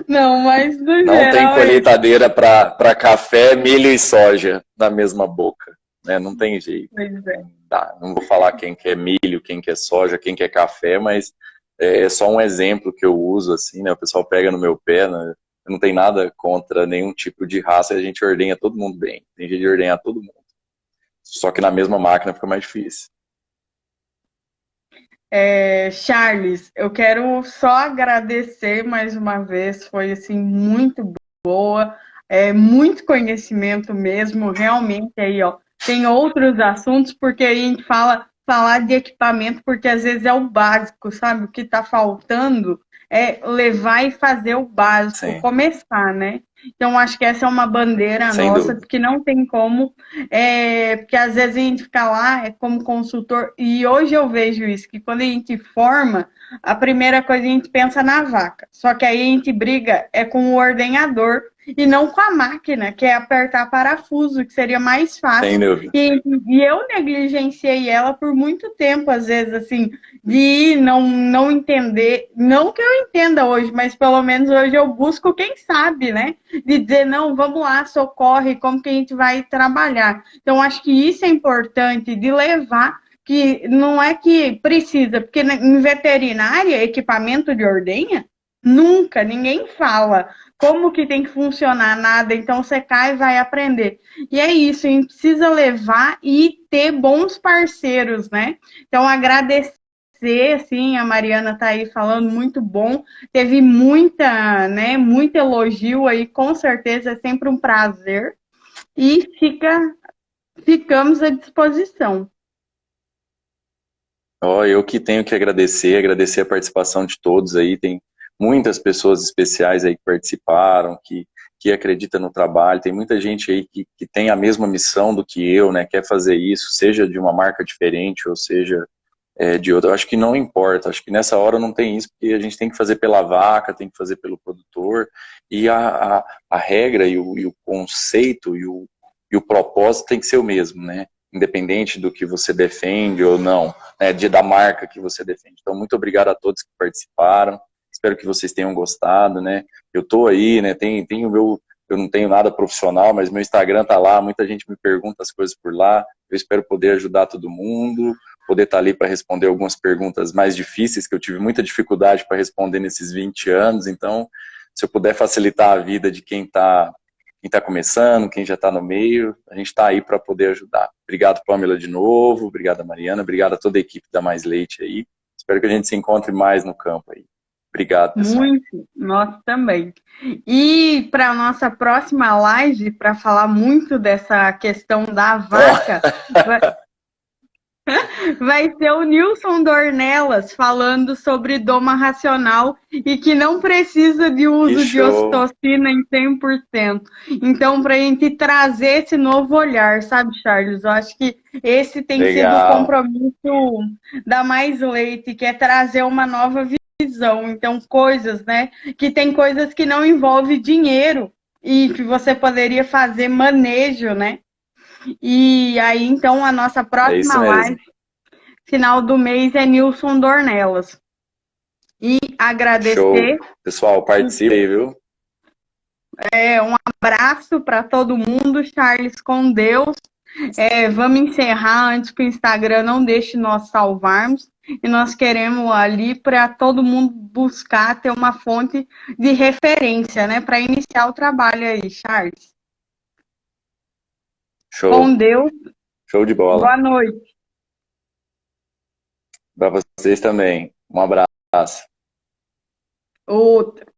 Não, mas no Não tem geral é isso. colheitadeira para café, milho e soja na mesma boca. né? Não tem jeito. Pois é. Tá, não vou falar quem quer milho, quem quer soja, quem quer café, mas é só um exemplo que eu uso, assim, né? O pessoal pega no meu pé, né? Eu não tenho nada contra nenhum tipo de raça, a gente ordenha todo mundo bem. Tem jeito de ordenhar todo mundo. Só que na mesma máquina fica mais difícil. Charles, eu quero só agradecer mais uma vez, foi assim muito boa, muito conhecimento mesmo, realmente aí, ó. Tem outros assuntos, porque a gente falar de equipamento, porque às vezes é o básico, sabe? O que está faltando é levar e fazer o básico, Sim, começar, né? Então, acho que essa é uma bandeira sem nossa, dúvida. porque não tem como, porque às vezes a gente fica lá como consultor, e hoje eu vejo isso, que quando a gente forma, a primeira coisa a gente pensa na vaca, só que aí a gente briga com o ordenhador, e não com a máquina, que é apertar parafuso, que seria mais Sem fácil. dúvida. E eu negligenciei ela por muito tempo, às vezes, assim, de não entender, não que eu entenda hoje, mas pelo menos hoje eu busco quem sabe, né? De dizer, não, vamos lá, socorre, como que a gente vai trabalhar. Então, acho que isso é importante de levar, que não é que precisa, porque em veterinária, equipamento de ordenha, nunca, ninguém fala como que tem que funcionar nada, então você cai e vai aprender. E é isso, a gente precisa levar e ter bons parceiros, né? Então, agradecer, sim, a Mariana tá aí falando muito bom, teve muita, né, muito elogio aí, com certeza é sempre um prazer, e ficamos à disposição. Ó, eu que tenho que agradecer a participação de todos aí. Tem muitas pessoas especiais aí que participaram, que acreditam no trabalho. Tem muita gente aí que tem a mesma missão do que eu, né? Quer fazer isso, seja de uma marca diferente ou seja de outra. Eu acho que não importa. Acho que nessa hora não tem isso, porque a gente tem que fazer pela vaca, tem que fazer pelo produtor. E a regra e o conceito e o propósito tem que ser o mesmo, né? Independente do que você defende ou não, né, da marca que você defende. Então, muito obrigado a todos que participaram. Espero que vocês tenham gostado, né? Eu tô aí, né? Tem o meu, eu não tenho nada profissional, mas meu Instagram tá lá. Muita gente me pergunta as coisas por lá. Eu espero poder ajudar todo mundo, poder estar ali para responder algumas perguntas mais difíceis que eu tive muita dificuldade para responder nesses 20 anos. Então, se eu puder facilitar a vida de quem tá começando, quem já está no meio, a gente está aí para poder ajudar. Obrigado, Pamela, de novo. Obrigado, Mariana. Obrigado a toda a equipe da Mais Leite aí. Espero que a gente se encontre mais no campo aí. Obrigado, pessoal. Muito, nós também. E para a nossa próxima live, para falar muito dessa questão da vaca, vai ser o Nilson Dornelas falando sobre doma racional e que não precisa de Que uso de show. ocitocina em 100%. Então, para a gente trazer esse novo olhar, sabe, Charles? Eu acho que esse tem sido o Legal. compromisso da Mais Leite, que é trazer uma nova visão. Então, coisas, né? Que tem coisas que não envolvem dinheiro e que você poderia fazer manejo, né? E aí, então, a nossa É isso próxima mesmo. live final do mês é Nilson Dornelas. E Show. agradecer, Pessoal, participe aí, viu? um abraço para todo mundo, Charles, com Deus. Vamos encerrar antes que o Instagram não deixe nós salvarmos. E nós queremos ali para todo mundo buscar ter uma fonte de referência, né? Para iniciar o trabalho aí, Charles. Com Show. Deus, Show de bola. boa noite. Para vocês também. Um abraço. Outra.